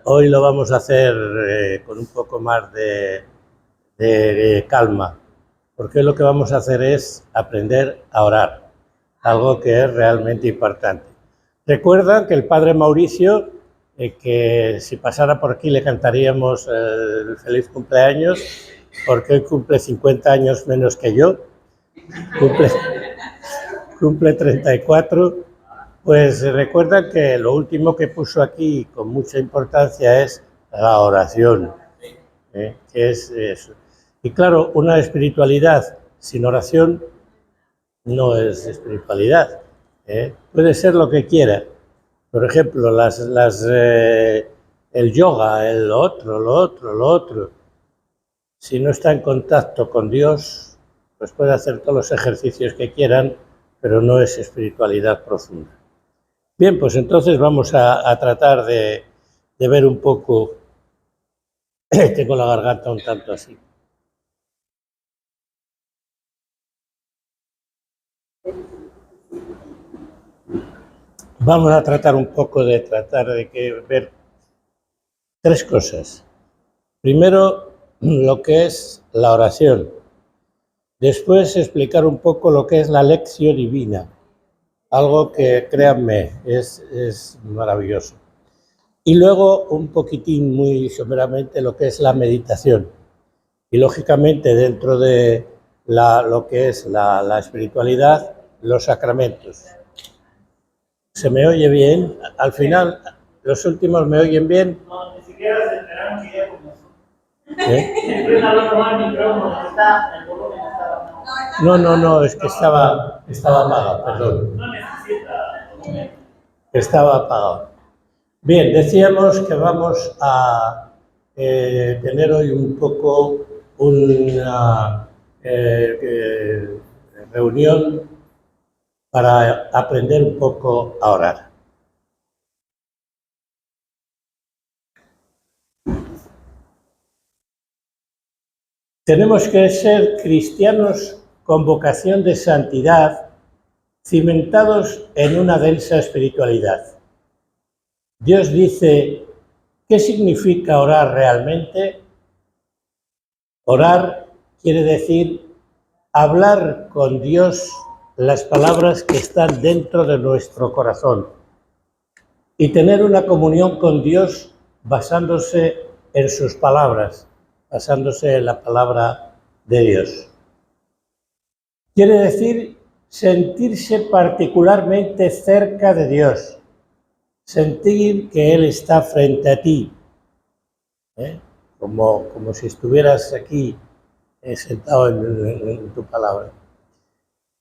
Hoy lo vamos a hacer con un poco más de calma, porque lo que vamos a hacer es aprender a orar, algo que es realmente importante. Recuerdan que el padre Mauricio, que si pasara por aquí le cantaríamos el feliz cumpleaños, porque hoy cumple 50 años menos que yo, cumple 34. Pues recuerda que lo último que puso aquí con mucha importancia es la oración, que es eso. Y claro, una espiritualidad sin oración no es espiritualidad. Puede ser lo que quiera. Por ejemplo, el yoga, lo otro. Si no está en contacto con Dios, pues puede hacer todos los ejercicios que quieran, pero no es espiritualidad profunda. Bien, pues entonces vamos a tratar de ver un poco. Tengo la garganta un tanto así. Vamos a tratar un poco de ver tres cosas. Primero, lo que es la oración. Después, explicar un poco lo que es la lección divina. Algo que, créanme, es maravilloso. Y luego, un poquitín, muy someramente, lo que es la meditación. Y, lógicamente, dentro de lo que es la espiritualidad, los sacramentos. ¿Se me oye bien? Al final, los últimos me oyen bien. No, ni siquiera se enteraron que ya comenzó. Estoy hablando mal el micrófono, el volumen estaba. No, es que estaba apagado, perdón. No necesita volumen. Estaba apagado. Bien, decíamos que vamos a tener hoy un poco una reunión para aprender un poco a orar. Tenemos que ser cristianos con vocación de santidad, cimentados en una densa espiritualidad. Dios dice, ¿qué significa orar realmente? Orar quiere decir hablar con Dios las palabras que están dentro de nuestro corazón y tener una comunión con Dios basándose en sus palabras, basándose en la palabra de Dios. Quiere decir sentirse particularmente cerca de Dios, sentir que Él está frente a ti, como si estuvieras aquí sentado en tu palabra.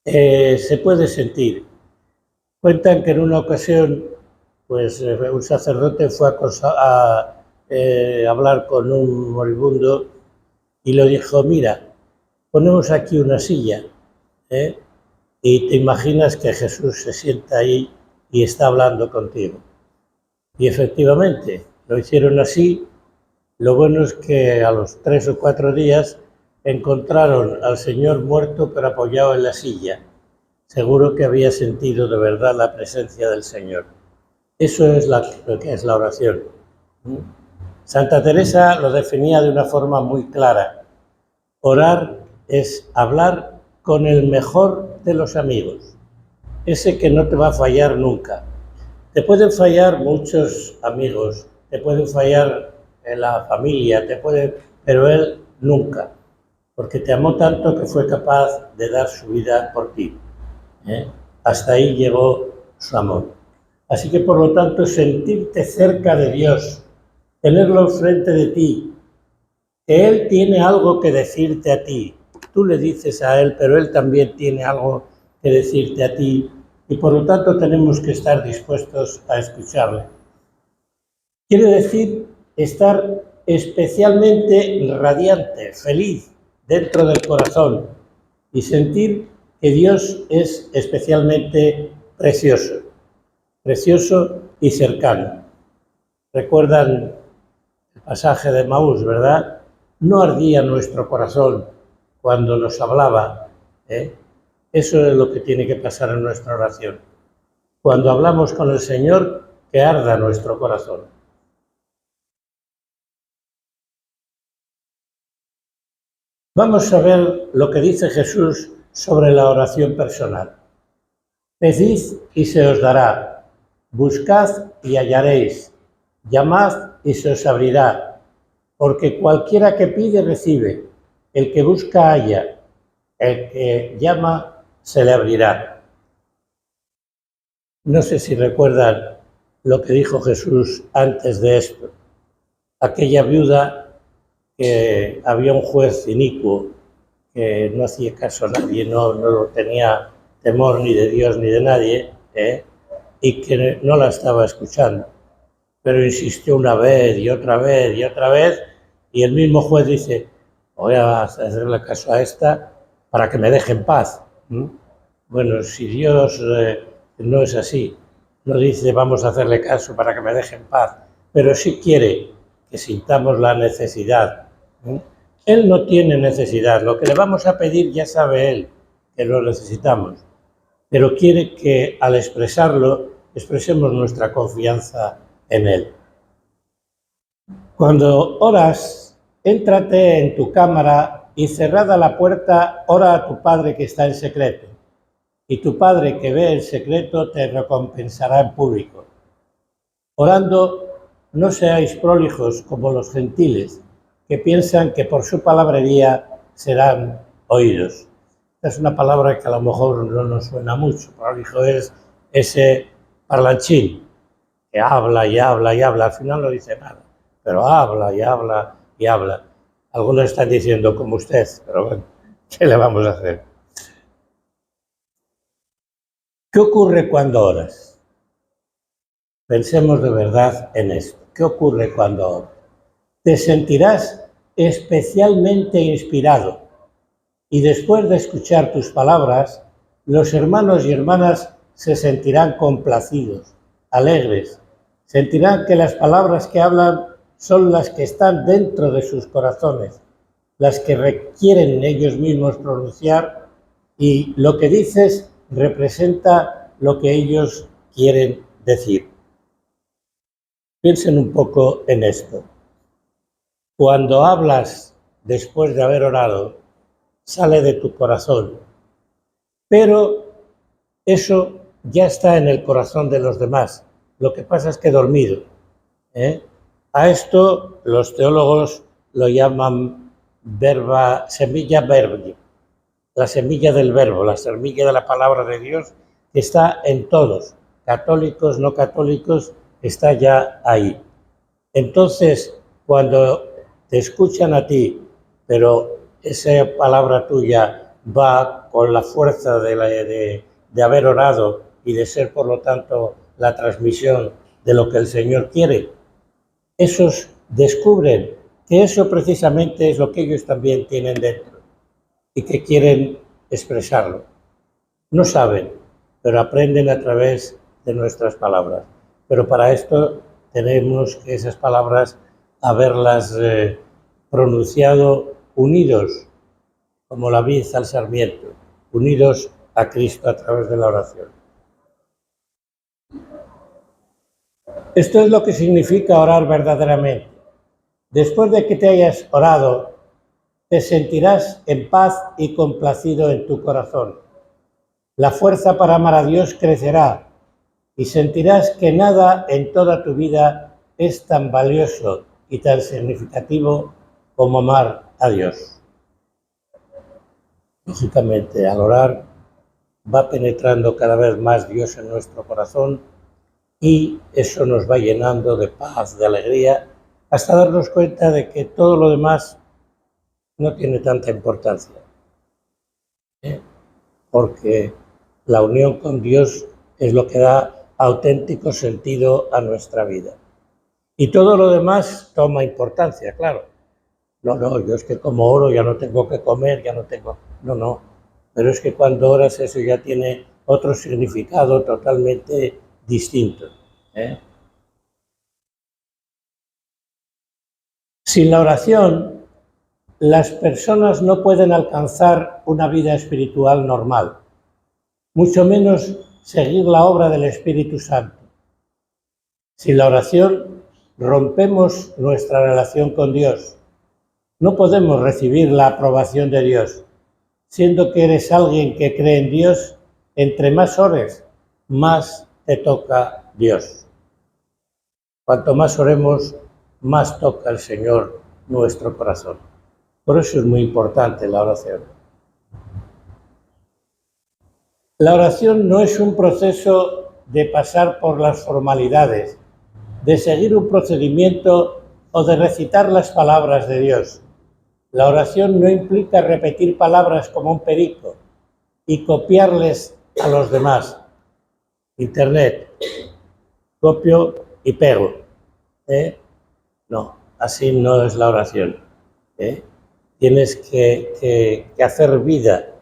Se puede sentir. Cuentan que en una ocasión, pues un sacerdote fue a hablar con un moribundo y le dijo, mira, ponemos aquí una silla, y te imaginas que Jesús se sienta ahí y está hablando contigo. Y efectivamente, lo hicieron así. Lo bueno es que a los 3 o 4 días encontraron al Señor muerto pero apoyado en la silla. Seguro que había sentido de verdad la presencia del Señor. Eso es lo que es la oración. Santa Teresa lo definía de una forma muy clara. Orar es hablar con el mejor de los amigos, ese que no te va a fallar nunca. Te pueden fallar muchos amigos, te pueden fallar en la familia, pero él nunca, porque te amó tanto que fue capaz de dar su vida por ti. Hasta ahí llegó su amor. Así que, por lo tanto, sentirte cerca de Dios, tenerlo frente de ti, que Él tiene algo que decirte a ti. Tú le dices a Él, pero Él también tiene algo que decirte a ti, y por lo tanto tenemos que estar dispuestos a escucharle. Quiere decir estar especialmente radiante, feliz, dentro del corazón, y sentir que Dios es especialmente precioso y cercano. ¿Recuerdan el pasaje de Maús, verdad? No ardía nuestro corazón cuando nos hablaba. Eso es lo que tiene que pasar en nuestra oración. Cuando hablamos con el Señor, que arda nuestro corazón. Vamos a ver lo que dice Jesús sobre la oración personal. Pedid y se os dará, buscad y hallaréis, llamad y se os abrirá, porque cualquiera que pide recibe, el que busca halla, el que llama se le abrirá. No sé si recuerdan lo que dijo Jesús antes de esto. Aquella viuda que había un juez inicuo que no hacía caso a nadie, no tenía temor ni de Dios ni de nadie, y que no la estaba escuchando. Pero insistió una vez y otra vez y otra vez, y el mismo juez dice, voy a hacerle caso a esta para que me deje en paz. Bueno, si Dios no es así, no dice vamos a hacerle caso para que me deje en paz, pero sí quiere que sintamos la necesidad. Él no tiene necesidad, lo que le vamos a pedir ya sabe Él que lo necesitamos, pero quiere que al expresarlo, expresemos nuestra confianza en Él. Cuando oras, éntrate en tu cámara y cerrada la puerta, ora a tu Padre que está en secreto, y tu Padre que ve en secreto te recompensará en público. Orando, no seáis prolijos como los gentiles, que piensan que por su palabrería serán oídos. Esta es una palabra que a lo mejor no nos suena mucho. Prolijo es ese parlanchín que habla y habla y habla, al final no dice nada, pero habla y habla y habla. Algunos están diciendo como usted, pero bueno, ¿qué le vamos a hacer? ¿Qué ocurre cuando oras? Pensemos de verdad en esto. ¿Qué ocurre cuando oras? Te sentirás especialmente inspirado y después de escuchar tus palabras, los hermanos y hermanas se sentirán complacidos, alegres, sentirán que las palabras que hablan son las que están dentro de sus corazones, las que requieren ellos mismos pronunciar, y lo que dices representa lo que ellos quieren decir. Piensen un poco en esto. Cuando hablas después de haber orado, sale de tu corazón, pero eso ya está en el corazón de los demás. Lo que pasa es que dormido. A esto los teólogos lo llaman semilla verbi, la semilla del verbo, la semilla de la palabra de Dios, que está en todos, católicos, no católicos, está ya ahí. Entonces, cuando te escuchan a ti, pero esa palabra tuya va con la fuerza de haber orado y de ser, por lo tanto, la transmisión de lo que el Señor quiere, esos descubren que eso precisamente es lo que ellos también tienen dentro y que quieren expresarlo. No saben, pero aprenden a través de nuestras palabras. Pero para esto tenemos que esas palabras haberlas pronunciado unidos, como la vid al sarmiento, unidos a Cristo a través de la oración. Esto es lo que significa orar verdaderamente. Después de que te hayas orado, te sentirás en paz y complacido en tu corazón. La fuerza para amar a Dios crecerá y sentirás que nada en toda tu vida es tan valioso y tan significativo como amar a Dios. Lógicamente, al orar va penetrando cada vez más Dios en nuestro corazón y eso nos va llenando de paz, de alegría, hasta darnos cuenta de que todo lo demás no tiene tanta importancia. Porque la unión con Dios es lo que da auténtico sentido a nuestra vida. Y todo lo demás toma importancia, claro. No, yo es que como oro ya no tengo que comer, ya no tengo... No. Pero es que cuando oras eso ya tiene otro significado totalmente distinto. Sin la oración, las personas no pueden alcanzar una vida espiritual normal, mucho menos seguir la obra del Espíritu Santo. Sin la oración, rompemos nuestra relación con Dios, No podemos recibir la aprobación de Dios. Siendo que eres alguien que cree en Dios, entre más ores, más te toca Dios. Cuanto más oremos, más toca el Señor nuestro corazón. Por eso es muy importante la oración. La oración no es un proceso de pasar por las formalidades, de seguir un procedimiento o de recitar las palabras de Dios. La oración no implica repetir palabras como un perico y copiarles a los demás. Internet, copio y pego. No, así no es la oración. Tienes que hacer vida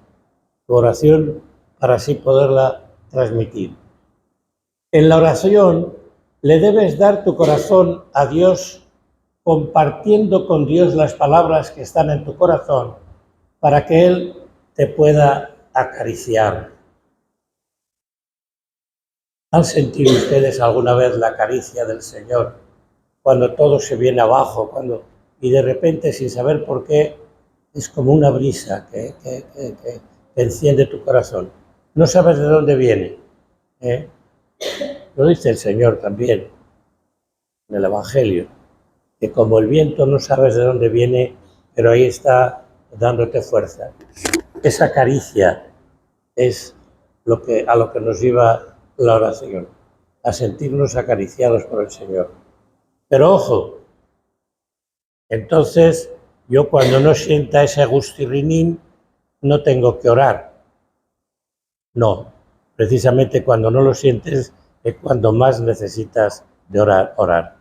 tu oración para así poderla transmitir. En la oración le debes dar tu corazón a Dios, compartiendo con Dios las palabras que están en tu corazón para que Él te pueda acariciar. ¿Han sentido ustedes alguna vez la caricia del Señor cuando todo se viene abajo, y de repente, sin saber por qué, es como una brisa que enciende tu corazón? No sabes de dónde viene. Lo dice el Señor también en el Evangelio, que como el viento no sabes de dónde viene, pero ahí está dándote fuerza. Esa caricia es a lo que nos lleva la oración, a sentirnos acariciados por el Señor. Pero ojo, entonces yo cuando no sienta ese gustirrinín no tengo que orar. No, precisamente cuando no lo sientes es cuando más necesitas de orar.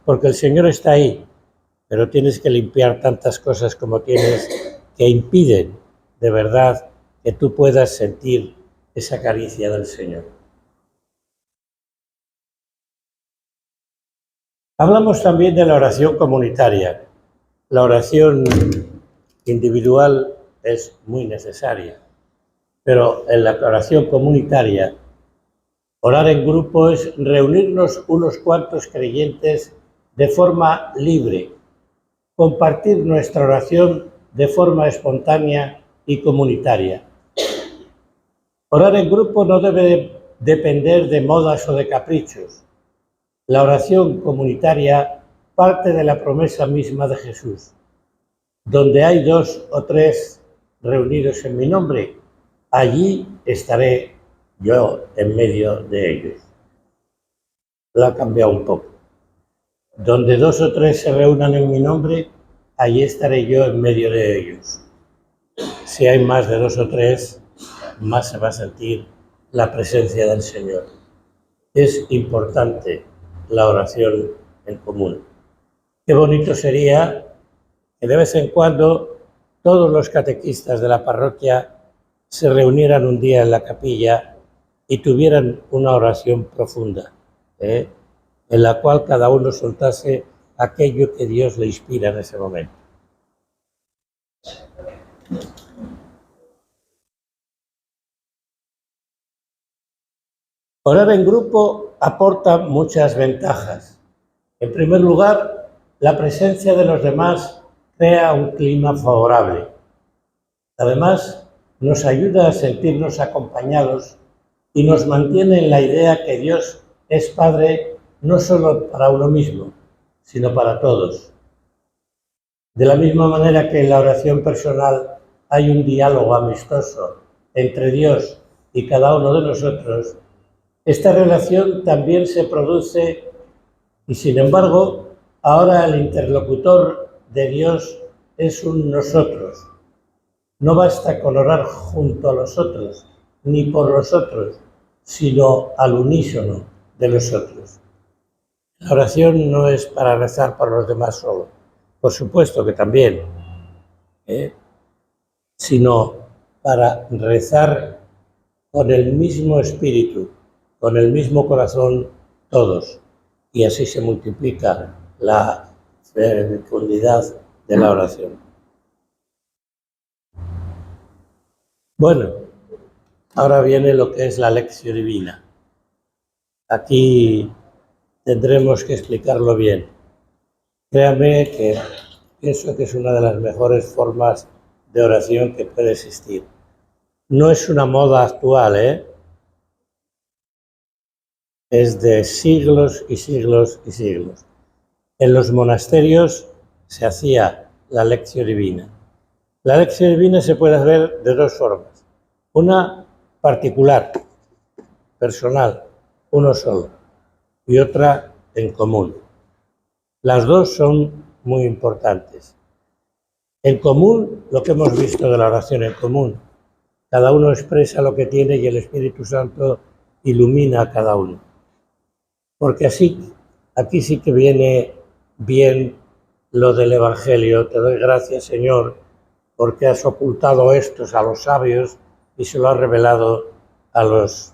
Porque el Señor está ahí, pero tienes que limpiar tantas cosas como tienes que impiden de verdad que tú puedas sentir esa caricia del Señor. Hablamos también de la oración comunitaria. La oración individual es muy necesaria, pero en la oración comunitaria, orar en grupo es reunirnos unos cuantos creyentes de forma libre, compartir nuestra oración de forma espontánea y comunitaria. Orar en grupo no debe depender de modas o de caprichos. La oración comunitaria parte de la promesa misma de Jesús. Donde hay 2 o 3 reunidos en mi nombre, allí estaré yo en medio de ellos. Lo ha cambiado un poco. Donde 2 o 3 se reúnan en mi nombre, allí estaré yo en medio de ellos. Si hay más de 2 o 3, más se va a sentir la presencia del Señor. Es importante la oración en común. Qué bonito sería que de vez en cuando todos los catequistas de la parroquia se reunieran un día en la capilla y tuvieran una oración profunda, en la cual cada uno soltase aquello que Dios le inspira en ese momento. Orar en grupo aporta muchas ventajas. En primer lugar, la presencia de los demás crea un clima favorable. Además, nos ayuda a sentirnos acompañados y nos mantiene en la idea que Dios es Padre no solo para uno mismo, sino para todos. De la misma manera que en la oración personal hay un diálogo amistoso entre Dios y cada uno de nosotros, esta relación también se produce y, sin embargo, ahora el interlocutor de Dios es un nosotros. No basta con orar junto a los otros, ni por los otros, sino al unísono de los otros. La oración no es para rezar por los demás solo, por supuesto que también, sino para rezar con el mismo espíritu, con el mismo corazón todos, y así se multiplica la fecundidad de la oración. Bueno, ahora viene lo que es la lección divina. Aquí tendremos que explicarlo bien. Créanme que pienso que es una de las mejores formas de oración que puede existir. No es una moda actual, es de siglos y siglos y siglos. En los monasterios se hacía la lección divina. La lección divina se puede hacer de dos formas. Una particular, personal, uno solo, y otra en común. Las dos son muy importantes. En común, lo que hemos visto de la oración en común. Cada uno expresa lo que tiene y el Espíritu Santo ilumina a cada uno. Porque así, aquí sí que viene bien lo del Evangelio. Te doy gracias, Señor, porque has ocultado estos a los sabios y se lo has revelado a los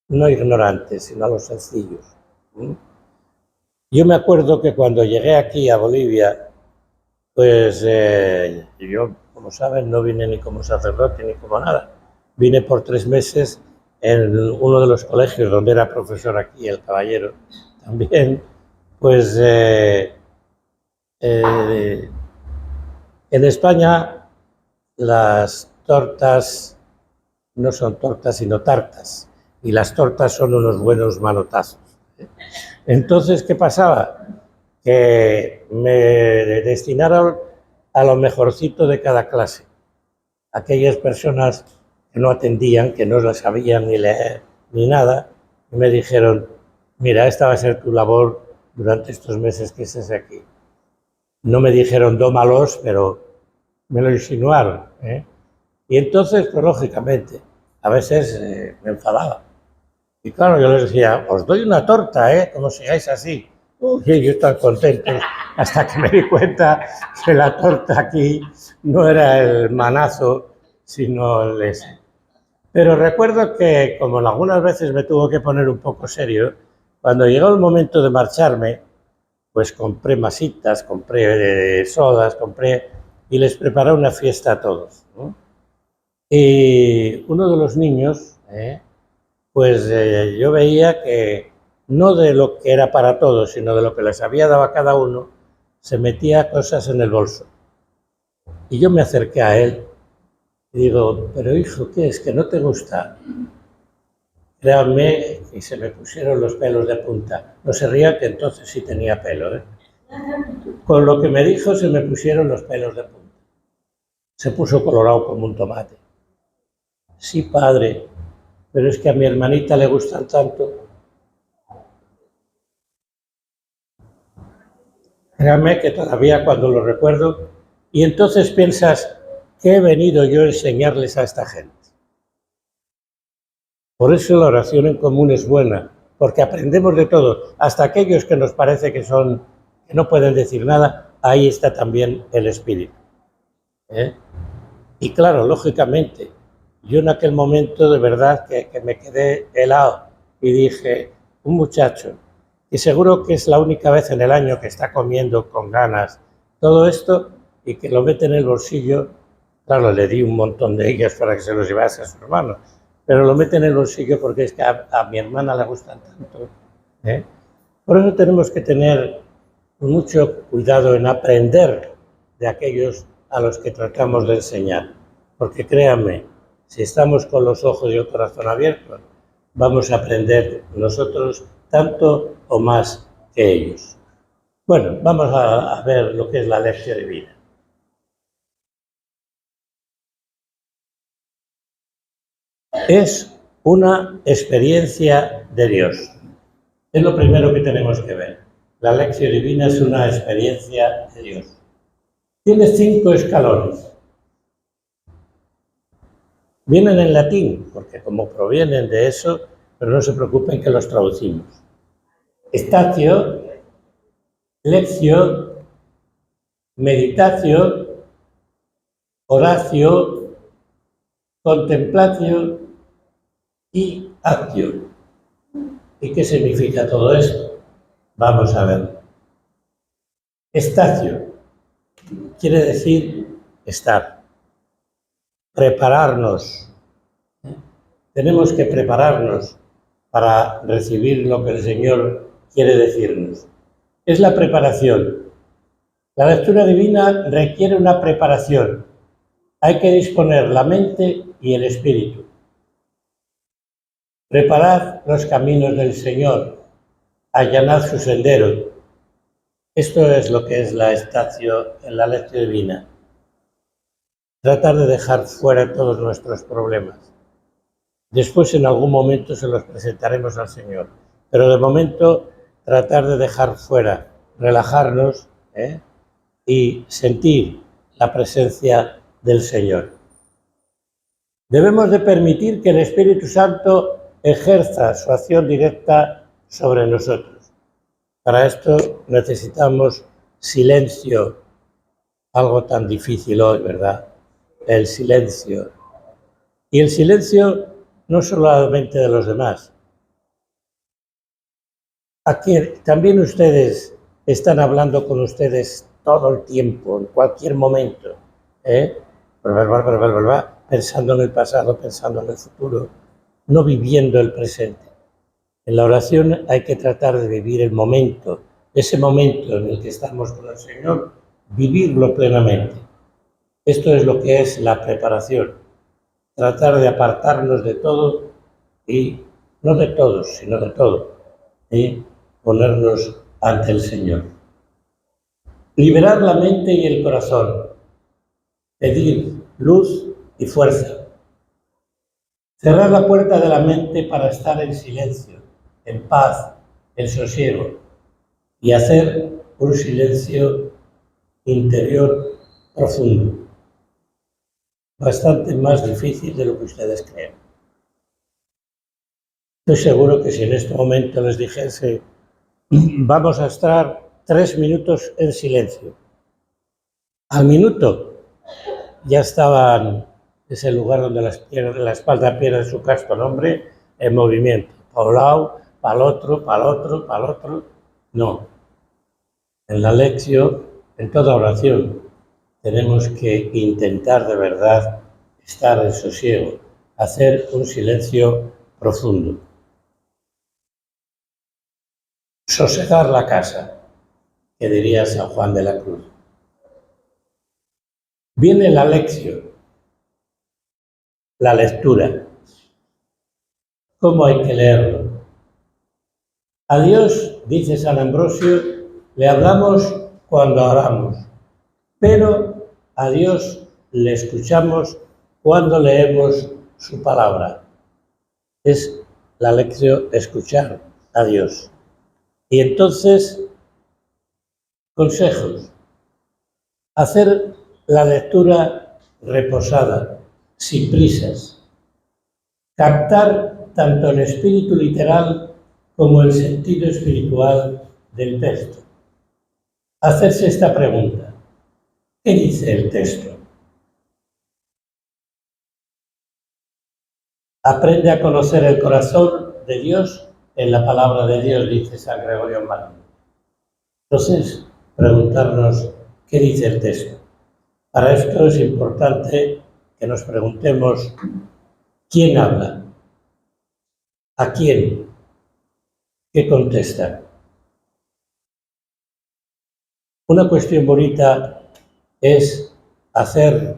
no ignorantes, sino a los sencillos. Yo me acuerdo que cuando llegué aquí a Bolivia, pues yo, como saben, no vine ni como sacerdote ni como nada. Vine por 3 meses en uno de los colegios donde era profesor aquí, el Caballero, también, pues en España las tortas no son tortas sino tartas, y las tortas son unos buenos manotazos. Entonces, ¿qué pasaba? Que me destinaron a lo mejorcito de cada clase. Aquellas personas que no atendían, que no las sabían ni leer ni nada, y me dijeron, mira, esta va a ser tu labor durante estos meses que estés aquí. No me dijeron dómalos, pero me lo insinuaron, Y entonces, pues lógicamente, a veces me enfadaba. Y claro, yo les decía, os doy una torta, como sigáis así. Y ellos están contentos, hasta que me di cuenta que la torta aquí no era el manazo, sino el ese. Pero recuerdo que, como algunas veces me tuvo que poner un poco serio, cuando llegó el momento de marcharme, pues compré masitas, compré sodas, y les preparé una fiesta a todos, ¿no? Y uno de los niños, pues yo veía que no de lo que era para todos, sino de lo que les había dado a cada uno, se metía cosas en el bolso. Y yo me acerqué a él y digo, pero hijo, ¿qué es? ¿Que no te gusta? Créanme, y se me pusieron los pelos de punta. No se ría, que entonces sí tenía pelo, Con lo que me dijo se me pusieron los pelos de punta. Se puso colorado como un tomate. Sí, padre, pero es que a mi hermanita le gustan tanto. Créanme que todavía cuando lo recuerdo, y entonces piensas, ¿qué he venido yo a enseñarles a esta gente? Por eso la oración en común es buena, porque aprendemos de todo, hasta aquellos que nos parece que no pueden decir nada, ahí está también el Espíritu. Y claro, lógicamente, yo en aquel momento de verdad que me quedé helado y dije, un muchacho, y seguro que es la única vez en el año que está comiendo con ganas todo esto y que lo mete en el bolsillo. Claro, le di un montón de ellas para que se los llevase a su hermano, pero lo mete en el bolsillo porque es que a mi hermana le gustan tanto. Por eso tenemos que tener mucho cuidado en aprender de aquellos a los que tratamos de enseñar, porque créanme, si estamos con los ojos y el corazón abiertos, vamos a aprender nosotros tanto o más que ellos. Bueno, vamos a ver lo que es la lección divina. Es una experiencia de Dios. Es lo primero que tenemos que ver. La lección divina es una experiencia de Dios. Tiene 5 escalones. Vienen en latín, porque como provienen de eso, pero no se preocupen que los traducimos. Statio, lectio, meditatio, oratio, contemplatio y actio. ¿Y qué significa todo esto? Vamos a ver. Statio quiere decir estar, prepararnos. Tenemos que prepararnos para recibir lo que el Señor quiere decirnos. Es la preparación. La lectura divina requiere una preparación. Hay que disponer la mente y el espíritu. Preparad los caminos del Señor, allanad su sendero. Esto es lo que es la estacio en la lectura divina. Tratar de dejar fuera todos nuestros problemas. Después en algún momento se los presentaremos al Señor, pero de momento tratar de dejar fuera, relajarnos y sentir la presencia del Señor. Debemos de permitir que el Espíritu Santo ejerza su acción directa sobre nosotros. Para esto necesitamos silencio, algo tan difícil hoy, ¿verdad? El silencio. Y el silencio no solamente de los demás. Aquí también ustedes están hablando con ustedes todo el tiempo, en cualquier momento, pensando en el pasado, pensando en el futuro, no viviendo el presente. En la oración hay que tratar de vivir el momento, ese momento en el que estamos con el Señor, vivirlo plenamente. Esto es lo que es la preparación, tratar de apartarnos de todo y no de todos, sino de todo, y ponernos ante el Señor. Liberar la mente y el corazón, pedir luz y fuerza. Cerrar la puerta de la mente para estar en silencio, en paz, en sosiego, y hacer un silencio interior profundo. Bastante más difícil de lo que ustedes creen. Estoy seguro que si en este momento les dijese vamos a estar 3 minutos en silencio, al minuto ya estaban ese lugar donde la espalda pierde su casto nombre en movimiento, para un lado, para el otro, para el otro, para el otro. No. En la lección, en toda oración, tenemos que intentar de verdad estar en sosiego, hacer un silencio profundo. Sosegar la casa, que diría San Juan de la Cruz. Viene la lección, la lectura. ¿Cómo hay que leerlo? A Dios, dice San Ambrosio, le hablamos cuando oramos, pero a Dios le escuchamos cuando leemos su palabra. Es la lección escuchar a Dios. Y entonces, consejos. Hacer la lectura reposada, sin prisas. Captar tanto el espíritu literal como el sentido espiritual del texto. Hacerse esta pregunta. ¿Qué dice el texto? Aprende a conocer el corazón de Dios en la palabra de Dios, dice San Gregorio Magno. Entonces, preguntarnos qué dice el texto. Para esto es importante que nos preguntemos quién habla, a quién, qué contesta. Una cuestión bonita es hacer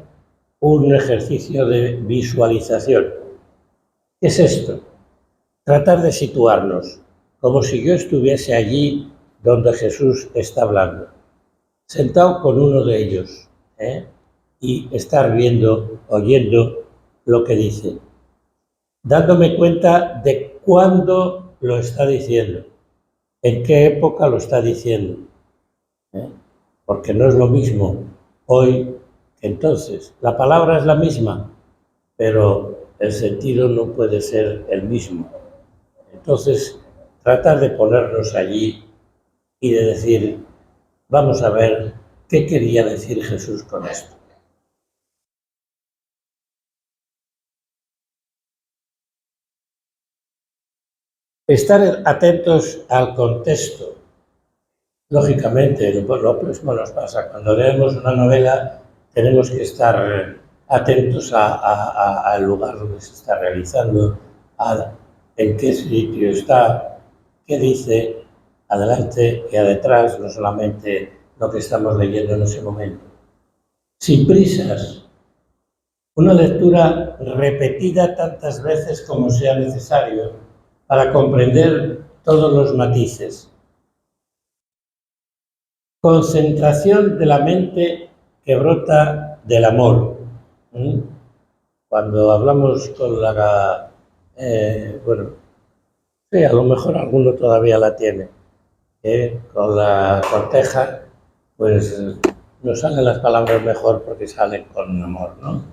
un ejercicio de visualización. ¿Qué es esto? Tratar de situarnos, como si yo estuviese allí donde Jesús está hablando, sentado con uno de ellos, y estar viendo, oyendo lo que dice, dándome cuenta de cuándo lo está diciendo, en qué época lo está diciendo, porque no es lo mismo hoy que entonces. La palabra es la misma, pero el sentido no puede ser el mismo. Entonces, tratar de ponernos allí y de decir, vamos a ver qué quería decir Jesús con esto. Estar atentos al contexto. Lógicamente, lo mismo nos pasa. Cuando leemos una novela, tenemos que estar atentos al lugar donde se está realizando, en qué sitio está, qué dice, adelante y atrás, no solamente lo que estamos leyendo en ese momento. Sin prisas, una lectura repetida tantas veces como sea necesario para comprender todos los matices. Concentración de la mente que brota del amor. Cuando hablamos con la... sí, a lo mejor alguno todavía la tiene. Con la corteja, pues nos salen las palabras mejor porque salen con amor, ¿no?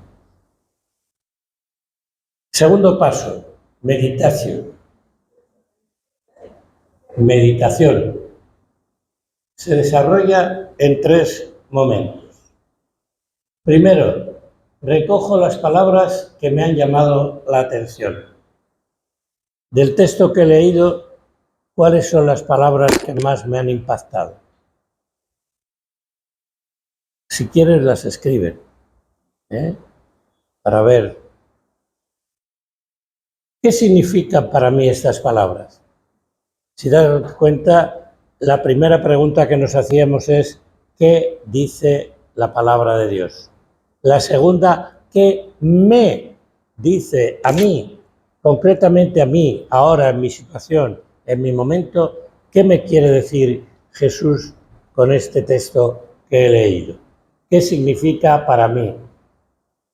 Segundo paso, meditación. Meditación se desarrolla en 3 momentos. Primero, recojo las palabras que me han llamado la atención. Del texto que he leído, ¿cuáles son las palabras que más me han impactado? Si quieres, las escriben, para ver qué significan para mí estas palabras. Si das cuenta, la primera pregunta que nos hacíamos es ¿qué dice la palabra de Dios? La segunda, ¿qué me dice a mí, concretamente a mí, ahora en mi situación, en mi momento, qué me quiere decir Jesús con este texto que he leído? ¿Qué significa para mí?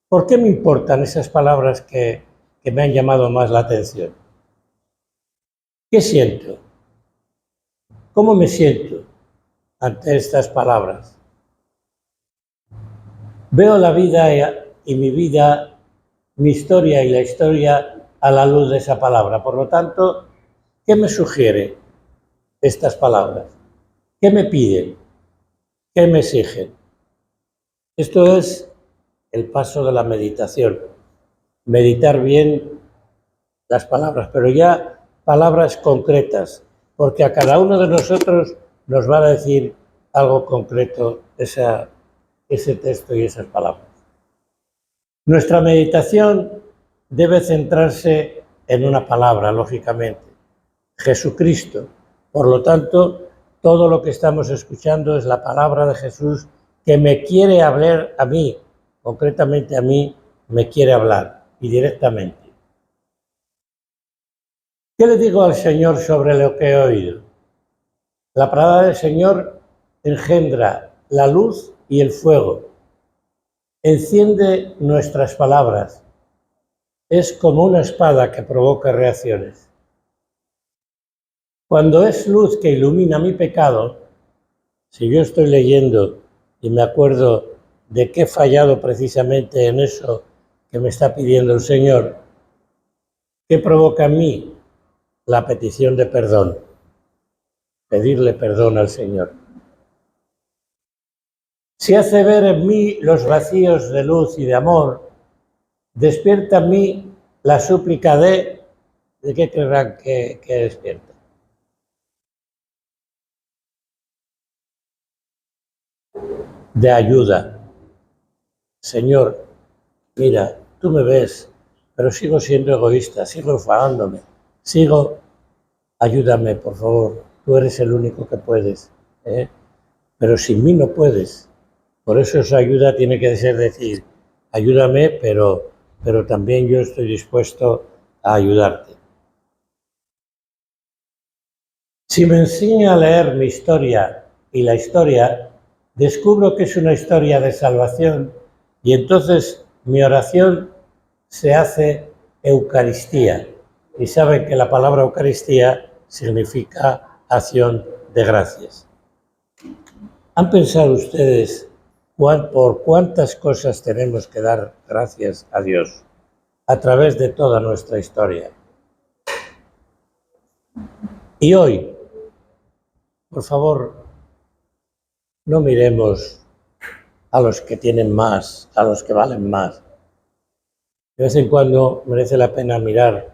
¿Por qué me importan esas palabras que me han llamado más la atención? ¿Qué siento? ¿Cómo me siento ante estas palabras? Veo la vida y mi vida, mi historia y la historia a la luz de esa palabra. Por lo tanto, ¿qué me sugiere estas palabras? ¿Qué me piden? ¿Qué me exigen? Esto es el paso de la meditación. Meditar bien las palabras, pero ya palabras concretas, porque a cada uno de nosotros nos va a decir algo concreto ese texto y esas palabras. Nuestra meditación debe centrarse en una palabra, lógicamente, Jesucristo. Por lo tanto, todo lo que estamos escuchando es la palabra de Jesús que me quiere hablar a mí, concretamente a mí, me quiere hablar y directamente. ¿Qué le digo al Señor sobre lo que he oído? La palabra del Señor engendra la luz y el fuego. Enciende nuestras palabras. Es como una espada que provoca reacciones. Cuando es luz que ilumina mi pecado, si yo estoy leyendo y me acuerdo de que he fallado precisamente en eso que me está pidiendo el Señor, ¿qué provoca en mí? La petición de perdón. Pedirle perdón al Señor. Si hace ver en mí los vacíos de luz y de amor, despierta en mí la súplica ¿de qué creerán que despierta? De ayuda. Señor, mira, tú me ves, pero sigo siendo egoísta, sigo enfadándome, ayúdame, por favor, tú eres el único que puedes, pero sin mí no puedes. Por eso esa ayuda tiene que ser decir, ayúdame, pero también yo estoy dispuesto a ayudarte. Si me enseña a leer mi historia y la historia, descubro que es una historia de salvación y entonces mi oración se hace Eucaristía. Y saben que la palabra Eucaristía significa acción de gracias. ¿Han pensado ustedes por cuántas cosas tenemos que dar gracias a Dios a través de toda nuestra historia? Y hoy, por favor, no miremos a los que tienen más, a los que valen más. De vez en cuando merece la pena mirar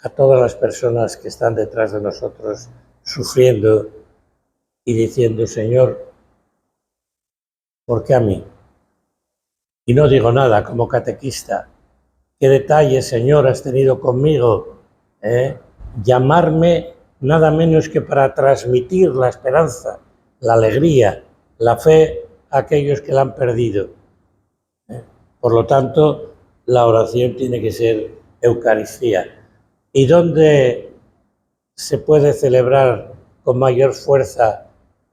a todas las personas que están detrás de nosotros sufriendo y diciendo, Señor, ¿por qué a mí? Y no digo nada como catequista. ¿Qué detalle, Señor, has tenido conmigo? Llamarme nada menos que para transmitir la esperanza, la alegría la fe a aquellos que la han perdido. Por lo tanto, la oración tiene que ser Eucaristía. ¿Y dónde se puede celebrar con mayor fuerza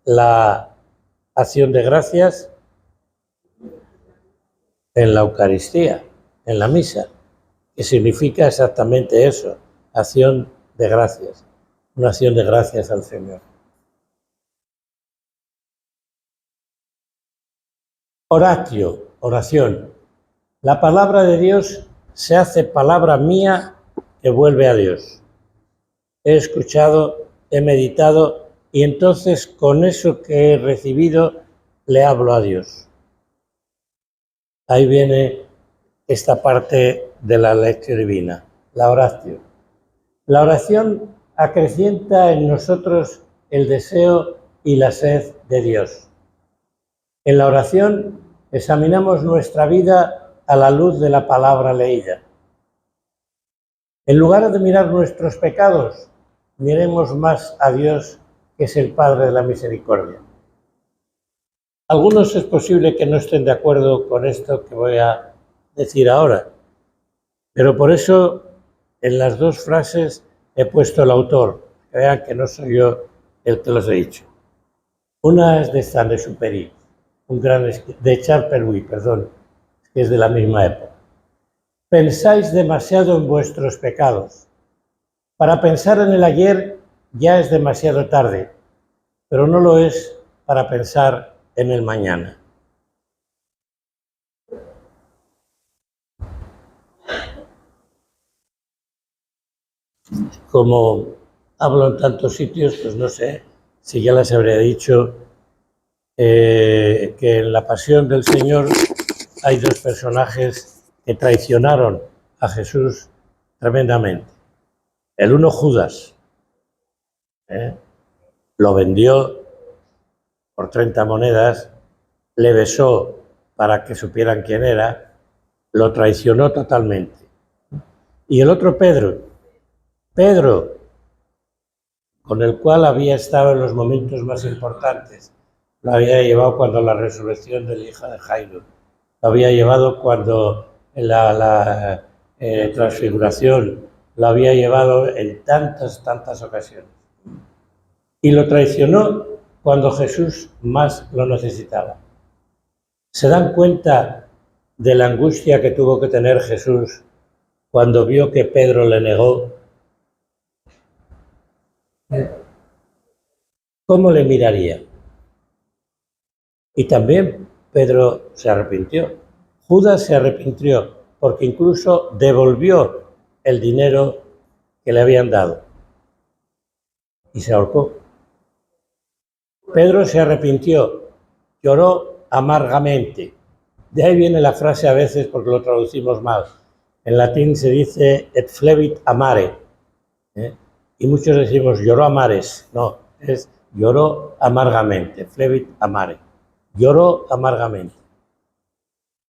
la acción de gracias? En la Eucaristía, en la misa, que significa exactamente eso, acción de gracias, una acción de gracias al Señor. Oratio, oración. La palabra de Dios se hace palabra mía que vuelve a Dios. He escuchado, he meditado y entonces con eso que he recibido le hablo a Dios. Ahí viene esta parte de la lección divina, la oración. La oración acrecienta en nosotros el deseo y la sed de Dios. En la oración examinamos nuestra vida a la luz de la palabra leída. En lugar de mirar nuestros pecados, miremos más a Dios, que es el Padre de la misericordia. Algunos es posible que no estén de acuerdo con esto que voy a decir ahora, pero por eso en las dos frases he puesto el autor, que vean que no soy yo el que los he dicho. Una es de Saint-Exupéry, un gran de Charles-Perroux, perdón, que es de la misma época. Pensáis demasiado en vuestros pecados. Para pensar en el ayer ya es demasiado tarde, pero no lo es para pensar en el mañana. Como hablo en tantos sitios, pues no sé si ya les habría dicho que en la Pasión del Señor hay dos personajes que traicionaron a Jesús tremendamente. El uno, Judas, lo vendió por 30 monedas, le besó para que supieran quién era, lo traicionó totalmente. Y el otro, Pedro, con el cual había estado en los momentos más importantes, lo había llevado cuando la resurrección de la hija de Jairo, lo había llevado cuando la transfiguración, lo había llevado en tantas ocasiones. Y lo traicionó cuando Jesús más lo necesitaba. ¿Se dan cuenta de la angustia que tuvo que tener Jesús cuando vio que Pedro le negó? ¿Cómo le miraría? Y también Pedro se arrepintió. Judas se arrepintió porque incluso devolvió el dinero que le habían dado y se ahorcó. Pedro se arrepintió, lloró amargamente. De ahí viene la frase a veces porque lo traducimos mal. En latín se dice et flevit amare, y muchos decimos lloró a mares. No, es lloró amargamente, flevit amare, lloró amargamente.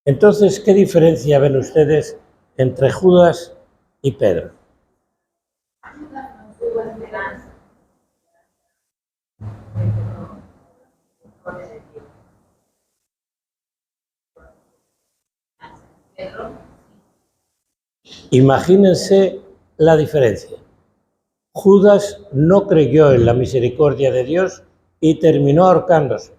Entonces, ¿qué diferencia ven ustedes entre Judas y Pedro? Imagínense la diferencia. Judas no creyó en la misericordia de Dios y terminó ahorcándose.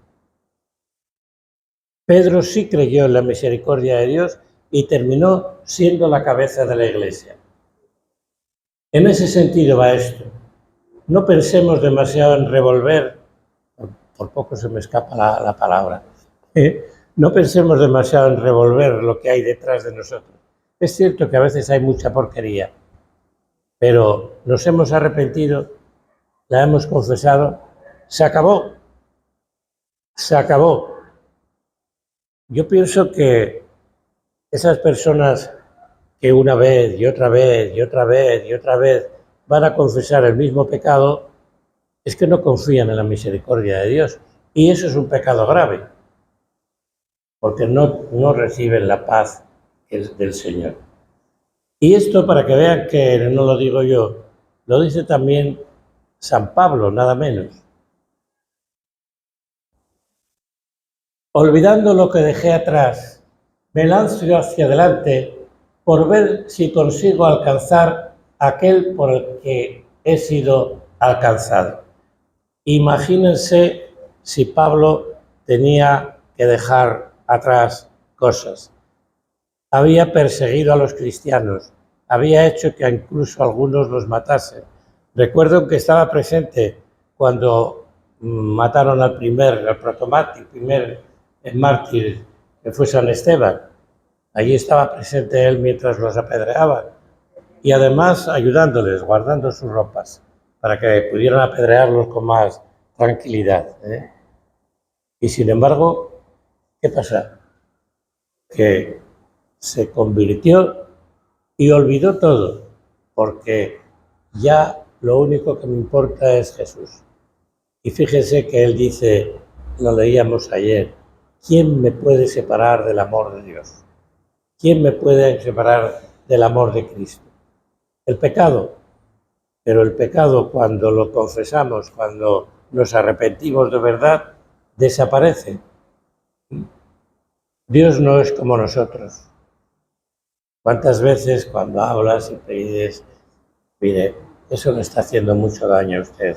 Pedro sí creyó en la misericordia de Dios y terminó siendo la cabeza de la Iglesia. En ese sentido va esto. No pensemos demasiado en revolver, por poco se me escapa la palabra, no pensemos demasiado en revolver lo que hay detrás de nosotros. Es cierto que a veces hay mucha porquería, pero nos hemos arrepentido, la hemos confesado, se acabó. Yo pienso que esas personas que una vez y otra vez y otra vez y otra vez van a confesar el mismo pecado, es que no confían en la misericordia de Dios. Y eso es un pecado grave, porque no reciben la paz del Señor. Y esto, para que vean que no lo digo yo, lo dice también San Pablo, nada menos. Olvidando lo que dejé atrás, me lanzo hacia adelante por ver si consigo alcanzar aquel por el que he sido alcanzado. Imagínense si Pablo tenía que dejar atrás cosas. Había perseguido a los cristianos, había hecho que incluso algunos los matasen. Recuerdo que estaba presente cuando mataron al protomártir, primer mártir, que fue San Esteban. Allí estaba presente él mientras los apedreaban y además ayudándoles, guardando sus ropas, para que pudieran apedrearlos con más tranquilidad. Y sin embargo, ¿qué pasa? Que se convirtió y olvidó todo, porque ya lo único que me importa es Jesús. Y fíjense que él dice, lo leíamos ayer, ¿quién me puede separar del amor de Dios? ¿Quién me puede separar del amor de Cristo? El pecado. Pero el pecado, cuando lo confesamos, cuando nos arrepentimos de verdad, desaparece. Dios no es como nosotros. ¿Cuántas veces cuando hablas y pides, mire, eso le está haciendo mucho daño a usted?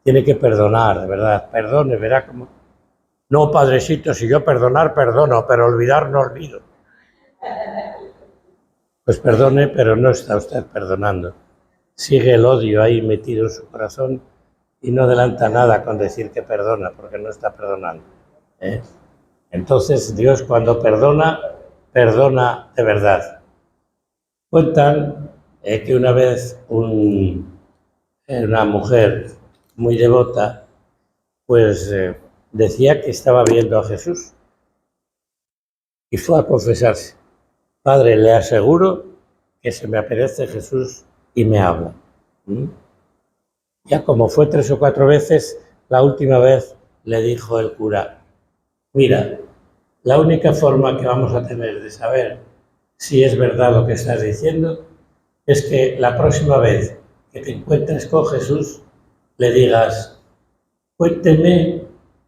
Tiene que perdonar, de verdad, perdone, verá cómo... No, padrecito, si yo perdonar, perdono, pero olvidar no olvido. Pues perdone, pero no está usted perdonando. Sigue el odio ahí metido en su corazón y no adelanta nada con decir que perdona, porque no está perdonando. Entonces Dios cuando perdona, perdona de verdad. Cuentan que una vez una mujer muy devota, pues decía que estaba viendo a Jesús y fue a confesarse. Padre, le aseguro que se me aparece Jesús y me habla. Ya como fue 3 o 4 veces, la última vez le dijo el cura, mira, la única forma que vamos a tener de saber si es verdad lo que estás diciendo es que la próxima vez que te encuentres con Jesús le digas, cuénteme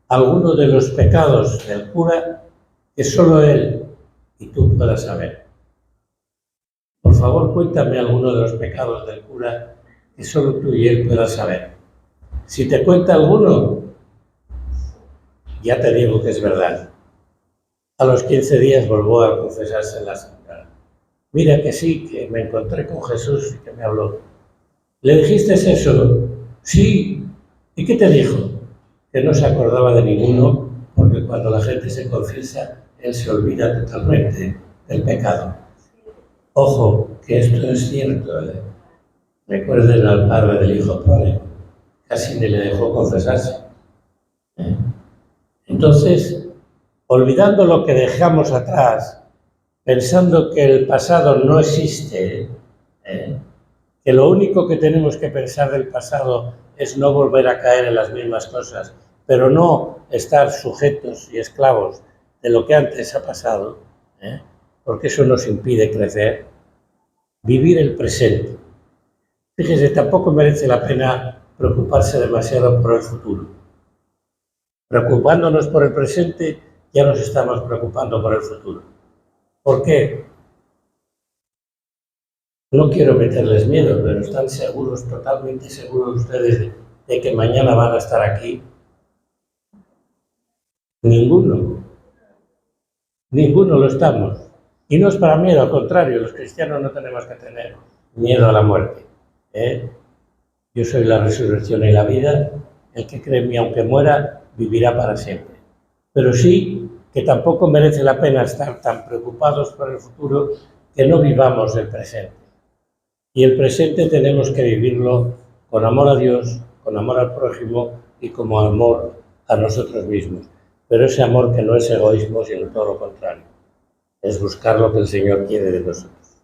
alguno de los pecados del cura que solo él y tú puedas saber. Por favor, cuéntame alguno de los pecados del cura que solo tú y él puedas saber. Si te cuenta alguno, ya te digo que es verdad. A los 15 días volvió a confesarse en la señora. Mira que sí, que me encontré con Jesús y que me habló. ¿Le dijiste eso? Sí. ¿Y qué te dijo? Que no se acordaba de ninguno, porque cuando la gente se confiesa, él se olvida totalmente del pecado. Ojo, que esto es cierto. Recuerden al padre del hijo pródigo, casi ni le dejó confesarse. Entonces, olvidando lo que dejamos atrás, pensando que el pasado no existe, que lo único que tenemos que pensar del pasado es no volver a caer en las mismas cosas, pero no estar sujetos y esclavos de lo que antes ha pasado, porque eso nos impide crecer, vivir el presente. Fíjese, tampoco merece la pena preocuparse demasiado por el futuro. Preocupándonos por el presente, ya nos estamos preocupando por el futuro. ¿Por qué? No quiero meterles miedo, pero ¿están seguros, totalmente seguros ustedes de que mañana van a estar aquí? Ninguno. Ninguno lo estamos. Y no es para miedo, al contrario, los cristianos no tenemos que tener miedo a la muerte. Yo soy la resurrección y la vida. El que cree en mí, aunque muera, vivirá para siempre. Pero sí que tampoco merece la pena estar tan preocupados por el futuro que no vivamos el presente. Y el presente tenemos que vivirlo con amor a Dios, con amor al prójimo y como amor a nosotros mismos. Pero ese amor que no es egoísmo, sino todo lo contrario. Es buscar lo que el Señor quiere de nosotros.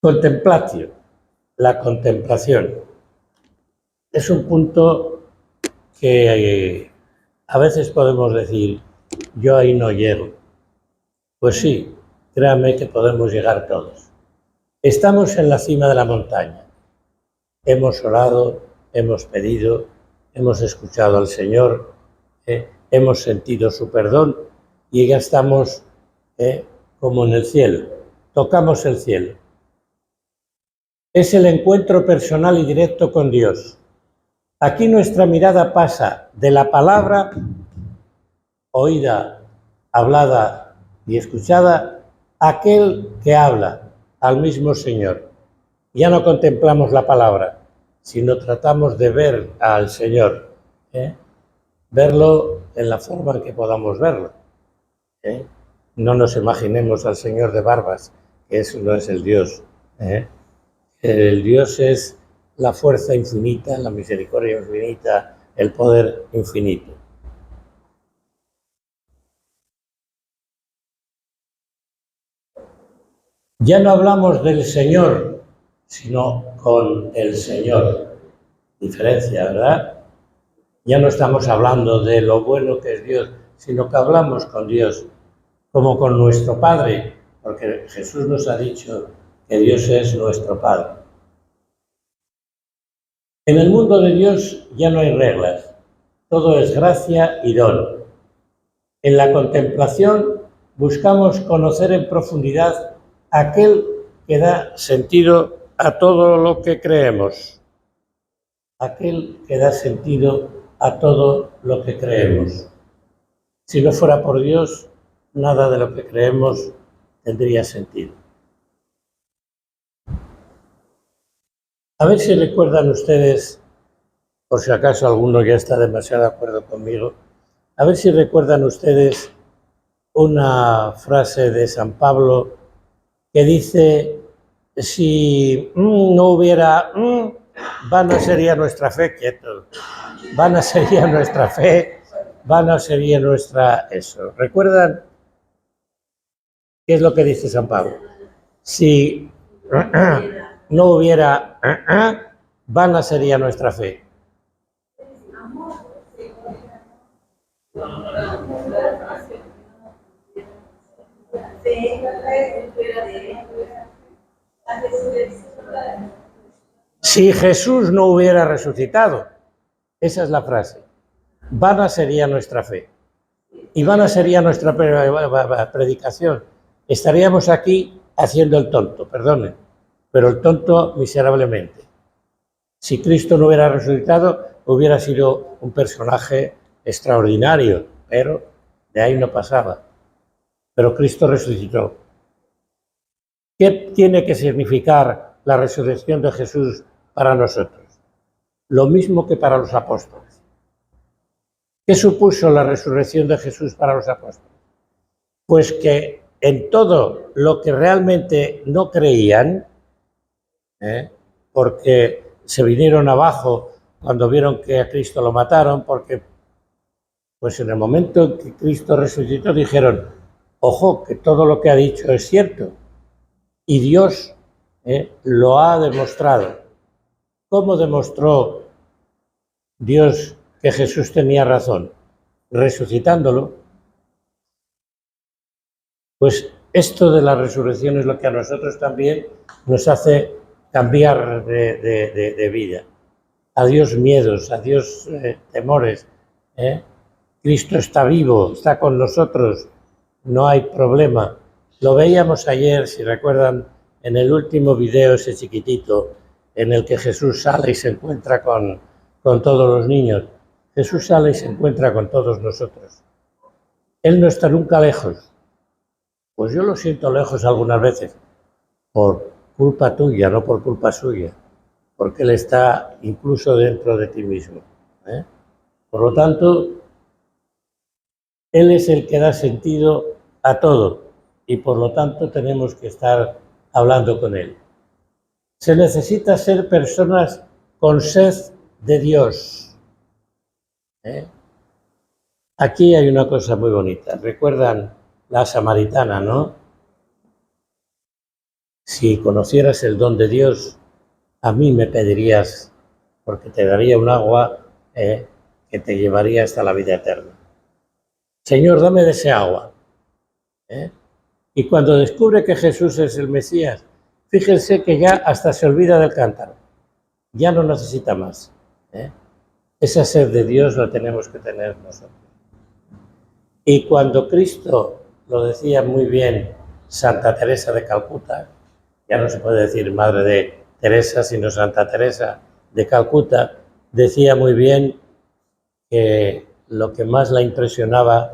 Contemplatio, la contemplación. Es un punto que a veces podemos decir, yo ahí no llego. Pues sí, créanme que podemos llegar todos. Estamos en la cima de la montaña. Hemos orado, hemos pedido, hemos escuchado al Señor, hemos sentido su perdón y ya estamos como en el cielo, tocamos el cielo. Es el encuentro personal y directo con Dios. Aquí nuestra mirada pasa de la palabra oída, hablada y escuchada a aquel que habla, al mismo Señor. Ya no contemplamos la palabra, sino tratamos de ver al Señor, verlo en la forma en que podamos verlo. No nos imaginemos al Señor de barbas, que eso no es el Dios. El Dios es la fuerza infinita, la misericordia infinita, el poder infinito. Ya no hablamos del Señor, sino con el Señor. Diferencia, ¿verdad? Ya no estamos hablando de lo bueno que es Dios, sino que hablamos con Dios, como con nuestro Padre, porque Jesús nos ha dicho que Dios es nuestro Padre. En el mundo de Dios ya no hay reglas, todo es gracia y don. En la contemplación buscamos conocer en profundidad aquel que da sentido a todo lo que creemos. Aquel que da sentido a todo lo que creemos. Si no fuera por Dios, nada de lo que creemos tendría sentido. A ver si recuerdan ustedes, por si acaso alguno ya está demasiado de acuerdo conmigo, a ver si recuerdan ustedes una frase de San Pablo que dice, si no hubiera, vana sería nuestra fe, quieto, vana sería nuestra fe, vana sería nuestra eso. ¿Recuerdan qué es lo que dice San Pablo? Si no hubiera, vana sería nuestra fe. Si Jesús no hubiera resucitado, esa es la frase, vana sería nuestra fe y vana sería nuestra predicación. Estaríamos aquí haciendo el tonto, perdonen, pero el tonto miserablemente. Si Cristo no hubiera resucitado, hubiera sido un personaje extraordinario, pero de ahí no pasaba. Pero Cristo resucitó. ¿Qué tiene que significar la resurrección de Jesús para nosotros? Lo mismo que para los apóstoles. ¿Qué supuso la resurrección de Jesús para los apóstoles? Pues que en todo lo que realmente no creían, porque se vinieron abajo cuando vieron que a Cristo lo mataron, porque pues en el momento en que Cristo resucitó dijeron, ojo, que todo lo que ha dicho es cierto. Y Dios lo ha demostrado. ¿Cómo demostró Dios que Jesús tenía razón? Resucitándolo. Pues esto de la resurrección es lo que a nosotros también nos hace cambiar de vida. Adiós miedos, adiós temores. Cristo está vivo, está con nosotros, no hay problema. Lo veíamos ayer, si recuerdan, en el último video ese chiquitito, en el que Jesús sale y se encuentra con todos los niños. Jesús sale y se encuentra con todos nosotros. Él no está nunca lejos. Pues yo lo siento lejos algunas veces, por culpa tuya, no por culpa suya, porque Él está incluso dentro de ti mismo. Por lo tanto, Él es el que da sentido a todo y por lo tanto tenemos que estar hablando con Él. Se necesita ser personas con sed de Dios. Aquí hay una cosa muy bonita. ¿Recuerdan la samaritana, no? Si conocieras el don de Dios, a mí me pedirías, porque te daría un agua que te llevaría hasta la vida eterna. Señor, dame de ese agua. Y cuando descubre que Jesús es el Mesías, fíjense que ya hasta se olvida del cántaro. Ya no necesita más. Esa sed de Dios la tenemos que tener nosotros. Y cuando Cristo, lo decía muy bien Santa Teresa de Calcuta, ya no se puede decir Madre de Teresa, sino Santa Teresa de Calcuta, decía muy bien que lo que más la impresionaba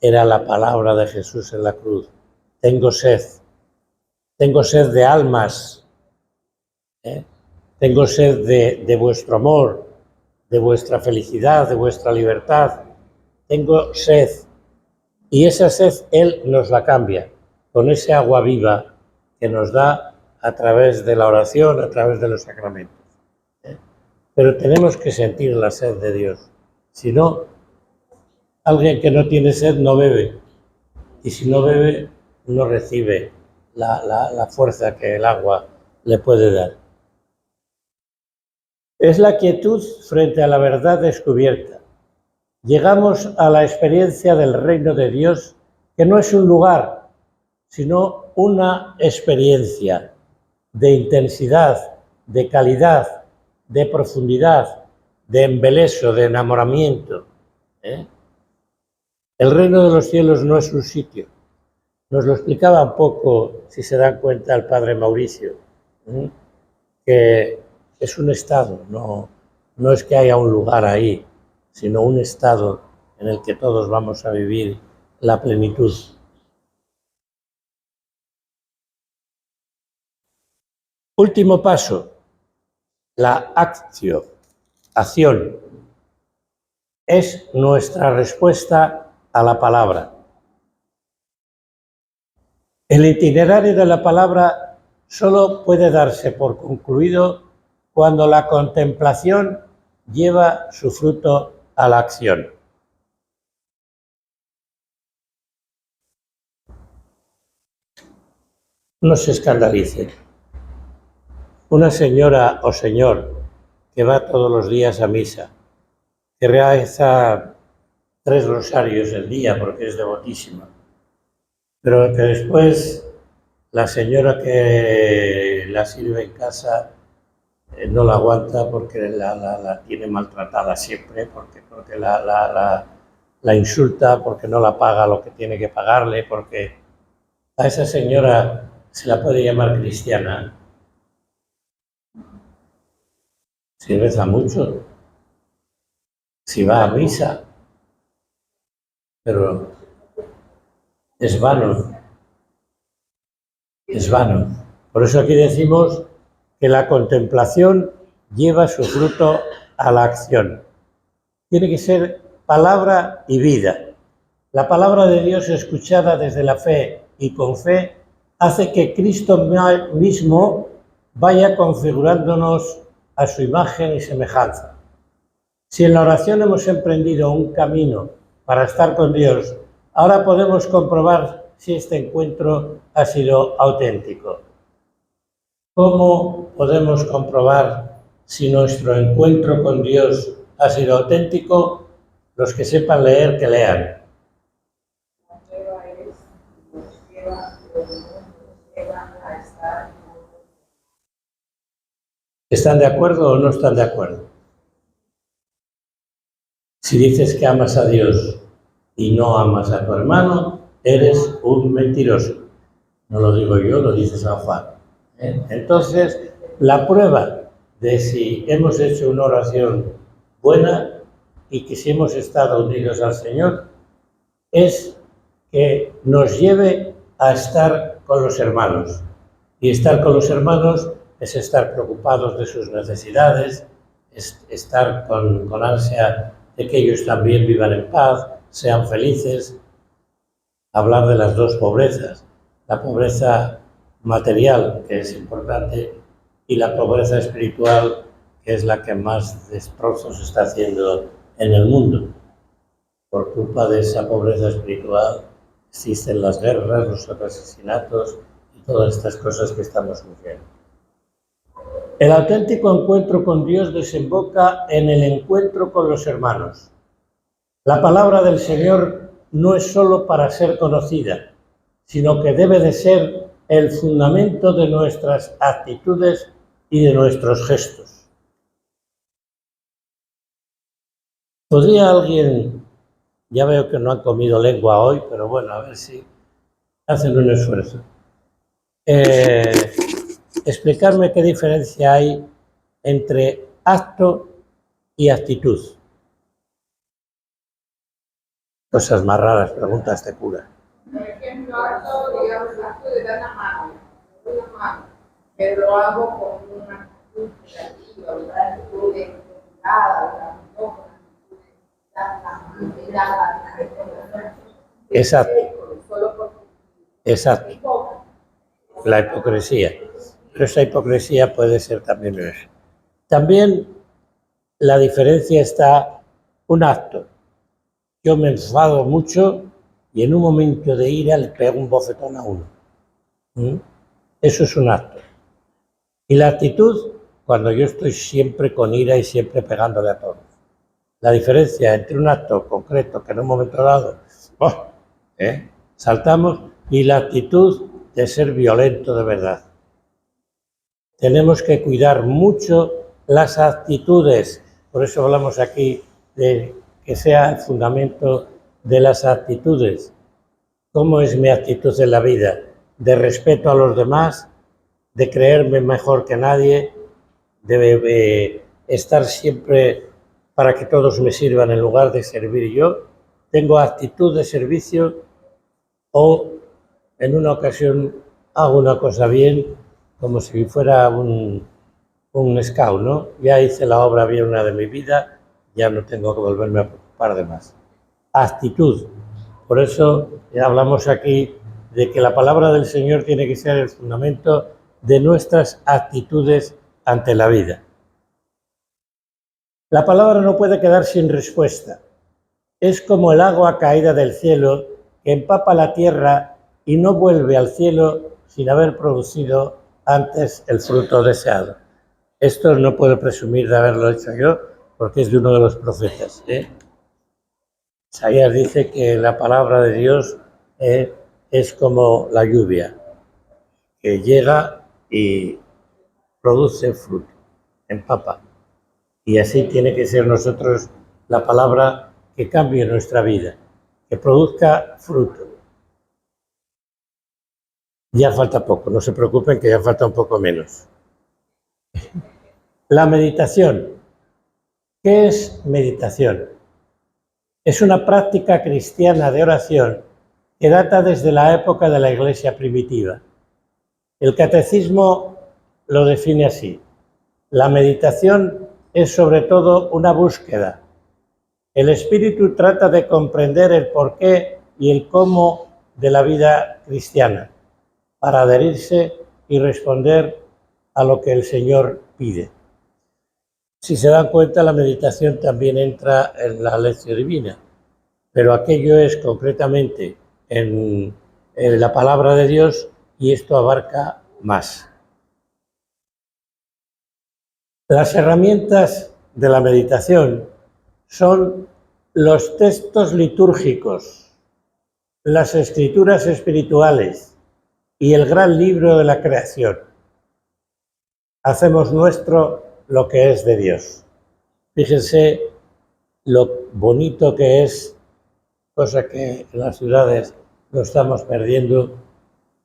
era la palabra de Jesús en la cruz. Tengo sed de almas, tengo sed de vuestro amor, de vuestra felicidad, de vuestra libertad, tengo sed. Y esa sed Él nos la cambia con ese agua viva que nos da a través de la oración, a través de los sacramentos. Pero tenemos que sentir la sed de Dios. Si no, alguien que no tiene sed no bebe. Y si no bebe, no recibe la fuerza que el agua le puede dar. Es la quietud frente a la verdad descubierta. Llegamos a la experiencia del reino de Dios, que no es un lugar, sino una experiencia de intensidad, de calidad, de profundidad, de embeleso, de enamoramiento. El reino de los cielos no es un sitio. Nos lo explicaba un poco, si se dan cuenta, el padre Mauricio, que es un estado, no es que haya un lugar ahí, sino un estado en el que todos vamos a vivir la plenitud. Último paso, la acción. Es nuestra respuesta a la palabra. El itinerario de la palabra solo puede darse por concluido cuando la contemplación lleva su fruto a la acción. No se escandalicen. Una señora o señor que va todos los días a misa, que reza 3 rosarios al día porque es devotísima, pero que después la señora que la sirve en casa no la aguanta porque la tiene maltratada siempre, porque la insulta, porque no la paga lo que tiene que pagarle, porque a esa señora se la puede llamar cristiana. Si reza mucho, si va a misa, pero es vano. Es vano. Por eso aquí decimos que la contemplación lleva su fruto a la acción. Tiene que ser palabra y vida. La palabra de Dios escuchada desde la fe y con fe hace que Cristo mismo vaya configurándonos a su imagen y semejanza. Si en la oración hemos emprendido un camino para estar con Dios, ahora podemos comprobar si este encuentro ha sido auténtico. ¿Cómo podemos comprobar si nuestro encuentro con Dios ha sido auténtico? Los que sepan leer, que lean. ¿Están de acuerdo o no están de acuerdo? Si dices que amas a Dios y no amas a tu hermano, eres un mentiroso. No lo digo yo, lo dice San Juan. Entonces, la prueba de si hemos hecho una oración buena y que si hemos estado unidos al Señor es que nos lleve a estar con los hermanos. Y estar con los hermanos es estar preocupados de sus necesidades, es estar con ansia de que ellos también vivan en paz, sean felices. Hablar de las dos pobrezas, la pobreza material, que es importante, y la pobreza espiritual, que es la que más destrozos está haciendo en el mundo. Por culpa de esa pobreza espiritual existen las guerras, los asesinatos y todas estas cosas que estamos sufriendo. El auténtico encuentro con Dios desemboca en el encuentro con los hermanos. La palabra del Señor no es solo para ser conocida, sino que debe de ser el fundamento de nuestras actitudes y de nuestros gestos. ¿Podría alguien, ya veo que no han comido lengua hoy, pero bueno, a ver si hacen un esfuerzo, explicarme qué diferencia hay entre acto y actitud? Cosas más raras, pregunta este cura. Por ejemplo, acto, digamos, acto de dar la mano, doy la mano, pero lo hago con una actitud creativa, una actitud de mirada, no con una actitud de dar la mirada. Exacto. Solo porque Exacto. La hipocresía. Pero esa hipocresía puede ser también eso. También la diferencia está un acto. Yo me enfado mucho y en un momento de ira le pego un bofetón a uno. Eso es un acto. Y la actitud, cuando yo estoy siempre con ira y siempre pegándole a todos. La diferencia entre un acto concreto que en un momento dado saltamos y la actitud de ser violento de verdad. Tenemos que cuidar mucho las actitudes, por eso hablamos aquí de que sea el fundamento de las actitudes. ¿Cómo es mi actitud en la vida? De respeto a los demás, de creerme mejor que nadie, de estar siempre para que todos me sirvan en lugar de servir yo. Tengo actitud de servicio o en una ocasión hago una cosa bien como si fuera un scout, ¿no? Ya hice la obra bien una de mi vida, ya no tengo que volverme a preocupar de más. Actitud. Por eso hablamos aquí de que la palabra del Señor tiene que ser el fundamento de nuestras actitudes ante la vida. La palabra no puede quedar sin respuesta. Es como el agua caída del cielo que empapa la tierra y no vuelve al cielo sin haber producido antes el fruto deseado. Esto no puedo presumir de haberlo hecho yo, porque es de uno de los profetas. Isaías dice que la palabra de Dios es como la lluvia, que llega y produce fruto, empapa. Y así tiene que ser nosotros la palabra que cambie nuestra vida, que produzca fruto. Ya falta poco, no se preocupen que ya falta un poco menos. La meditación. ¿Qué es meditación? Es una práctica cristiana de oración que data desde la época de la Iglesia primitiva. El catecismo lo define así. La meditación es sobre todo una búsqueda. El espíritu trata de comprender el porqué y el cómo de la vida cristiana para adherirse y responder a lo que el Señor pide. Si se dan cuenta, la meditación también entra en la lección divina, pero aquello es concretamente en la palabra de Dios y esto abarca más. Las herramientas de la meditación son los textos litúrgicos, las escrituras espirituales y el gran libro de la creación. Hacemos nuestro lo que es de Dios. Fíjense lo bonito que es, cosa que en las ciudades lo estamos perdiendo,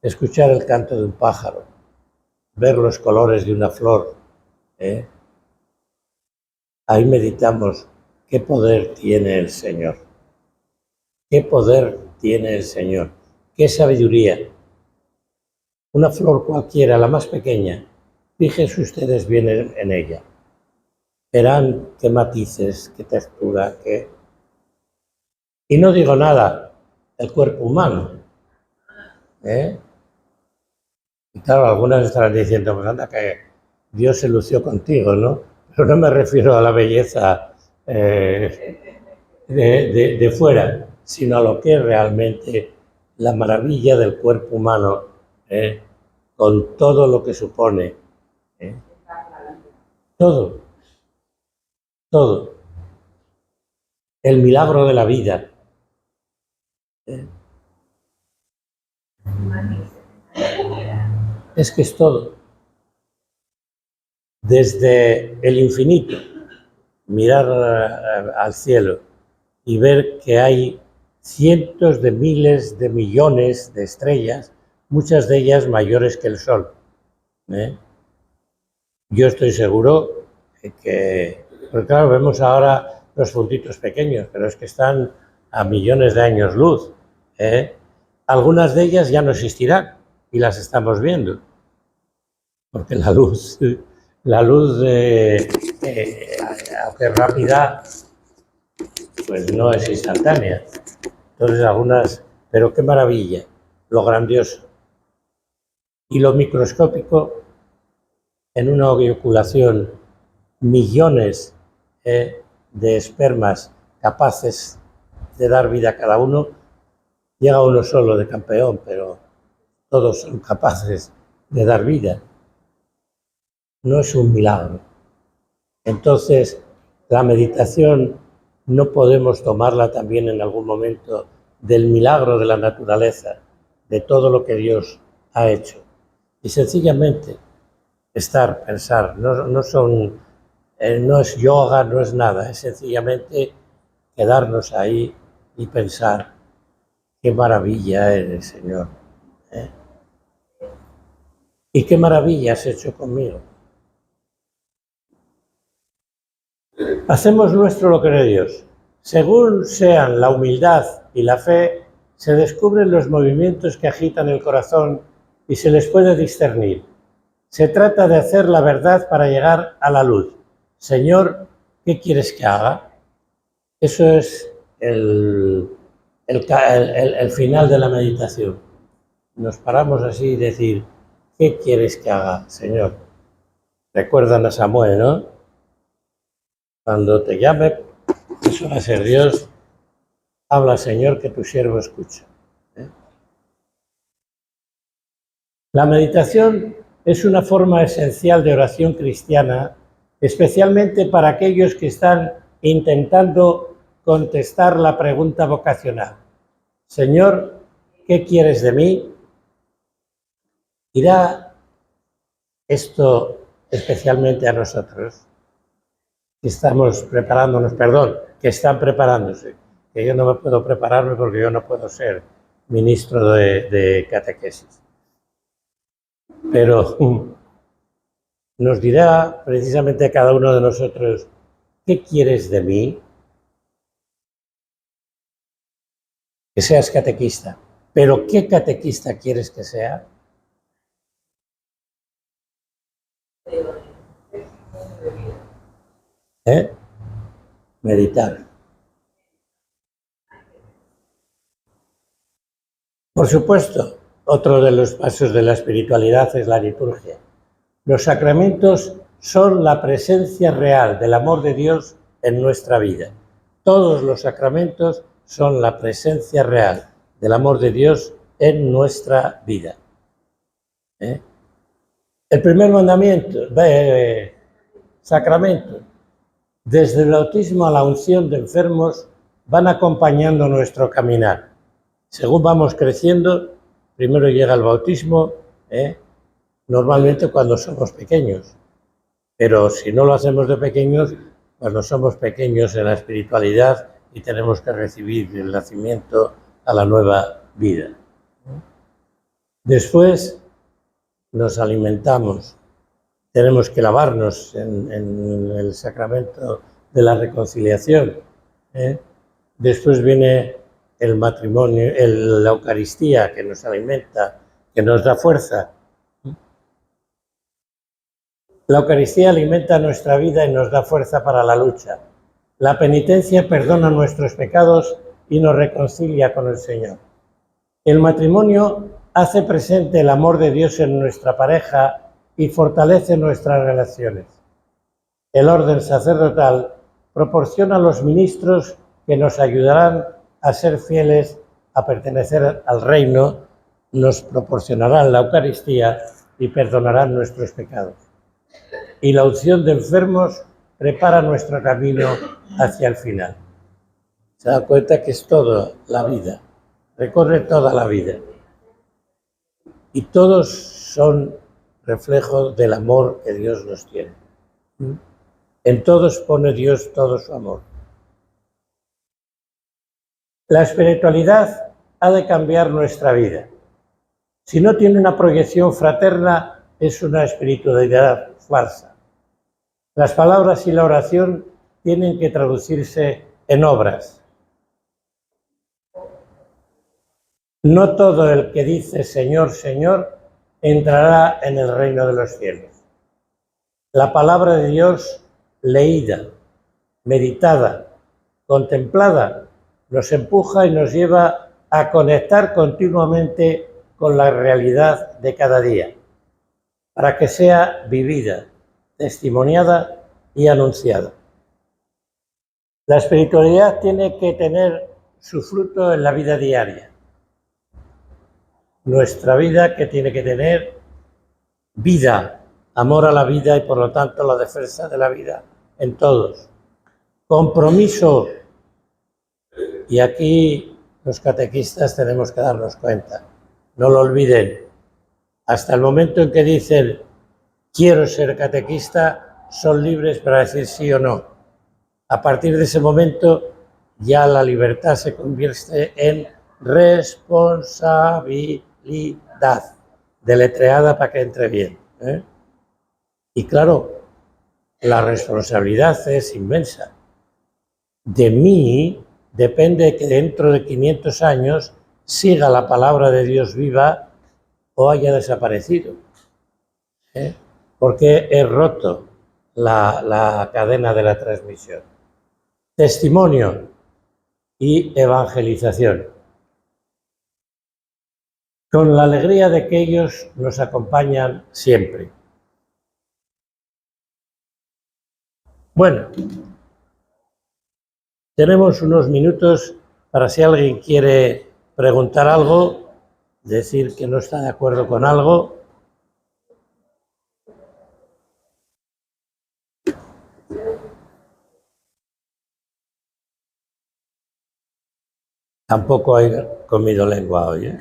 escuchar el canto de un pájaro, ver los colores de una flor. Ahí meditamos qué poder tiene el Señor. Qué poder tiene el Señor. Qué sabiduría. Una flor cualquiera, la más pequeña, fíjense ustedes bien en ella. Verán qué matices, qué textura, qué... Y no digo nada, el cuerpo humano. Y claro, algunas estarán diciendo, pues anda, que Dios se lució contigo, ¿no? Pero no me refiero a la belleza de fuera, sino a lo que es realmente la maravilla del cuerpo humano, con todo lo que supone. Todo. El milagro de la vida. Es que es todo. Desde el infinito, mirar al cielo y ver que hay cientos de miles de millones de estrellas, muchas de ellas mayores que el Sol. Yo estoy seguro que, porque claro, vemos ahora los puntitos pequeños, pero es que están a millones de años luz. Algunas de ellas ya no existirán y las estamos viendo, porque la luz aunque rápida, pues no es instantánea. Entonces algunas, pero qué maravilla, lo grandioso. Y lo microscópico, en una eyaculación, millones de espermas capaces de dar vida a cada uno. Llega uno solo de campeón, pero todos son capaces de dar vida. No es un milagro. Entonces, la meditación no podemos tomarla también en algún momento del milagro de la naturaleza, de todo lo que Dios ha hecho. Y sencillamente estar, pensar, no es yoga, no es nada, es sencillamente quedarnos ahí y pensar, qué maravilla eres, Señor. Y qué maravilla has hecho conmigo. Hacemos nuestro lo que cree Dios. Según sean la humildad y la fe, se descubren los movimientos que agitan el corazón y se les puede discernir. Se trata de hacer la verdad para llegar a la luz. Señor, ¿qué quieres que haga? Eso es el final de la meditación. Nos paramos así y decir, ¿qué quieres que haga, Señor? Recuerdan a Samuel, ¿no? Cuando te llame, eso va a ser Dios, habla, Señor, que tu siervo escucha. La meditación es una forma esencial de oración cristiana, especialmente para aquellos que están intentando contestar la pregunta vocacional. Señor, ¿qué quieres de mí? Irá esto especialmente a nosotros, que estamos preparándonos, que están preparándose, que yo no me puedo prepararme porque yo no puedo ser ministro de catequesis. Pero nos dirá precisamente a cada uno de nosotros, ¿qué quieres de mí? Que seas catequista. ¿Pero qué catequista quieres que sea? Meditar. Por supuesto, otro de los pasos de la espiritualidad es la liturgia. Los sacramentos son la presencia real del amor de Dios en nuestra vida. Todos los sacramentos son la presencia real del amor de Dios en nuestra vida. El primer mandamiento, sacramento, desde el bautismo a la unción de enfermos, van acompañando nuestro caminar. Según vamos creciendo, primero llega el bautismo, normalmente cuando somos pequeños, pero si no lo hacemos de pequeños, cuando somos pequeños en la espiritualidad y tenemos que recibir el nacimiento a la nueva vida. Después nos alimentamos, tenemos que lavarnos en el sacramento de la reconciliación. Después viene el matrimonio, la Eucaristía, que nos alimenta, que nos da fuerza. La Eucaristía alimenta nuestra vida y nos da fuerza para la lucha. La penitencia perdona nuestros pecados y nos reconcilia con el Señor. El matrimonio hace presente el amor de Dios en nuestra pareja y fortalece nuestras relaciones. El orden sacerdotal proporciona los ministros que nos ayudarán a ser fieles, a pertenecer al reino, nos proporcionarán la Eucaristía y perdonarán nuestros pecados. Y la unción de enfermos prepara nuestro camino hacia el final. Se da cuenta que es toda la vida, recorre toda la vida. Y todos son reflejos del amor que Dios nos tiene. En todos pone Dios todo su amor. La espiritualidad ha de cambiar nuestra vida. Si no tiene una proyección fraterna, es una espiritualidad falsa. Las palabras y la oración tienen que traducirse en obras. No todo el que dice Señor, Señor, entrará en el reino de los cielos. La palabra de Dios, leída, meditada, contemplada, nos empuja y nos lleva a conectar continuamente con la realidad de cada día, para que sea vivida, testimoniada y anunciada. La espiritualidad tiene que tener su fruto en la vida diaria. Nuestra vida que tiene que tener vida, amor a la vida y por lo tanto la defensa de la vida en todos. Compromiso. Y aquí los catequistas tenemos que darnos cuenta. No lo olviden. Hasta el momento en que dicen quiero ser catequista, son libres para decir sí o no. A partir de ese momento ya la libertad se convierte en responsabilidad, deletreada para que entre bien. Y claro, la responsabilidad es inmensa. De mí depende que dentro de 500 años siga la palabra de Dios viva o haya desaparecido. Porque he roto la cadena de la transmisión. Testimonio y evangelización. Con la alegría de que ellos nos acompañan siempre. Bueno, tenemos unos minutos para si alguien quiere preguntar algo, decir que no está de acuerdo con algo. Tampoco he comido lengua hoy, ¿eh?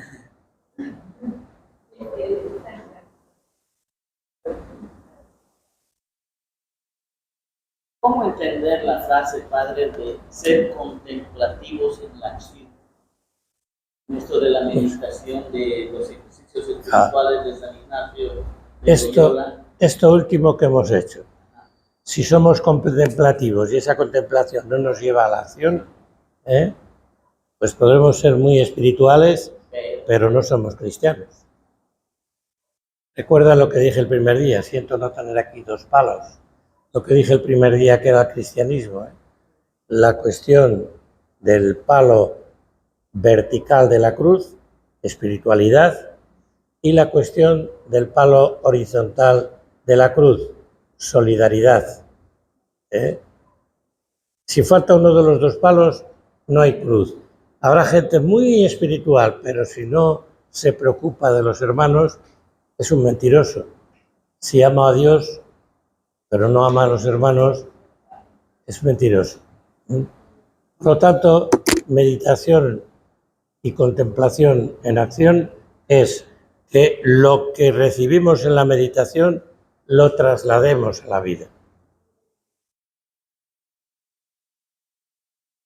¿Cómo entender la frase, padre, de ser contemplativos en la acción? Esto de la meditación, de los ejercicios espirituales de San Ignacio de Loyola. Esto último que hemos hecho. Si somos contemplativos y esa contemplación no nos lleva a la acción, pues podremos ser muy espirituales, pero no somos cristianos. Recuerda lo que dije el primer día, siento no tener aquí dos palos. Lo que dije el primer día que era el cristianismo. La cuestión del palo vertical de la cruz, espiritualidad, y la cuestión del palo horizontal de la cruz, solidaridad. Si falta uno de los dos palos, no hay cruz. Habrá gente muy espiritual, pero si no se preocupa de los hermanos, es un mentiroso. Si ama a Dios, pero no ama a los hermanos, es mentiroso. Por lo tanto, meditación y contemplación en acción es que lo que recibimos en la meditación lo traslademos a la vida.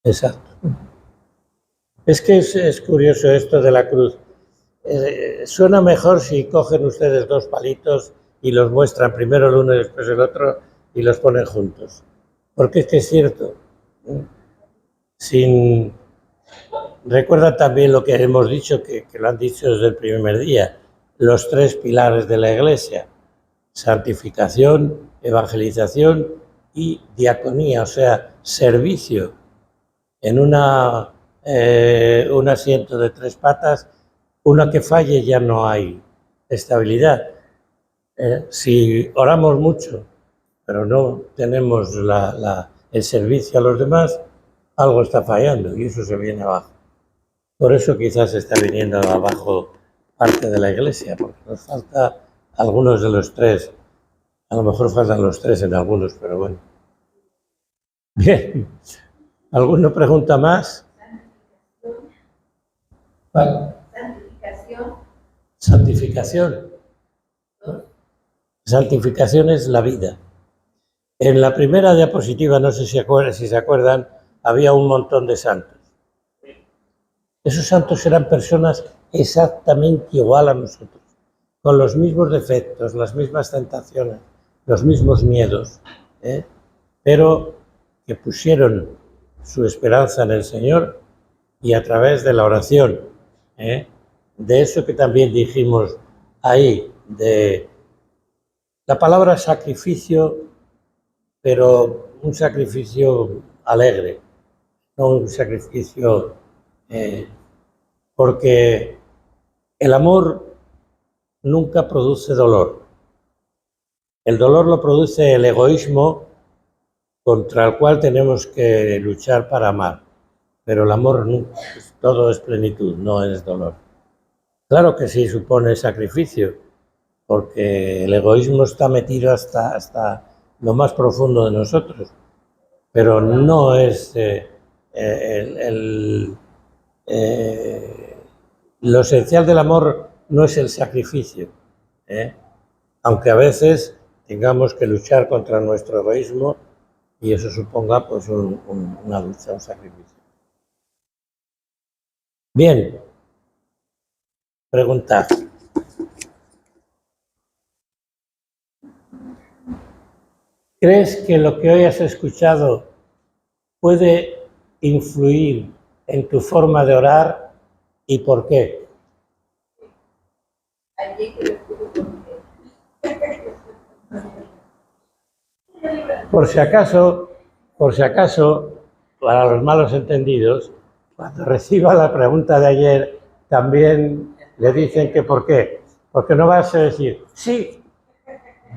Exacto. Es que es curioso esto de la cruz. Suena mejor si cogen ustedes dos palitos y los muestran primero el uno y después el otro y los ponen juntos. Porque es que es cierto. Recuerda también lo que hemos dicho, que lo han dicho desde el primer día, los tres pilares de la Iglesia: santificación, evangelización y diaconía, o sea, servicio. En un asiento de tres patas, una que falle ya no hay estabilidad. Si oramos mucho, pero no tenemos el servicio a los demás, algo está fallando y eso se viene abajo. Por eso quizás está viniendo abajo parte de la Iglesia, porque nos falta algunos de los tres. A lo mejor faltan los tres en algunos, pero bueno. Bien. ¿Alguna pregunta más? ¿Cuál? Santificación. Santificación. Santificación es la vida. En la primera diapositiva, no sé si se acuerdan, había un montón de santos. Esos santos eran personas exactamente igual a nosotros, con los mismos defectos, las mismas tentaciones, los mismos miedos, pero que pusieron su esperanza en el Señor y a través de la oración, de eso que también dijimos ahí, de la palabra sacrificio, pero un sacrificio alegre, no un sacrificio, porque el amor nunca produce dolor. El dolor lo produce el egoísmo contra el cual tenemos que luchar para amar, pero el amor todo es plenitud, no es dolor. Claro que sí supone sacrificio, porque el egoísmo está metido hasta lo más profundo de nosotros, pero no es lo esencial del amor no es el sacrificio, aunque a veces tengamos que luchar contra nuestro egoísmo y eso suponga pues una lucha, un sacrificio. Bien, preguntad. ¿Crees que lo que hoy has escuchado puede influir en tu forma de orar y por qué? Por si acaso, para los malos entendidos, cuando reciba la pregunta de ayer, también le dicen que por qué. Porque no vas a decir, sí,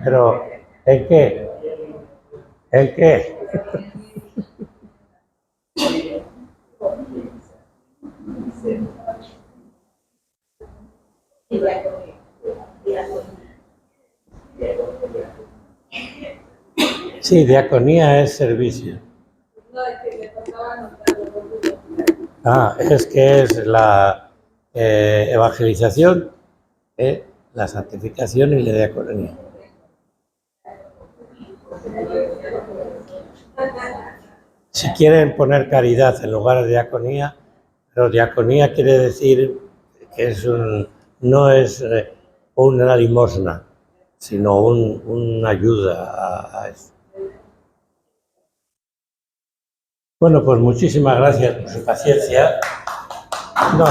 pero ¿en qué? ¿En qué? Sí, diaconía es servicio. Es que es la evangelización, la santificación y la diaconía. Si quieren poner caridad en lugar de diaconía, pero diaconía quiere decir que no es una limosna, sino una ayuda a eso. Bueno, pues muchísimas gracias por su paciencia. No.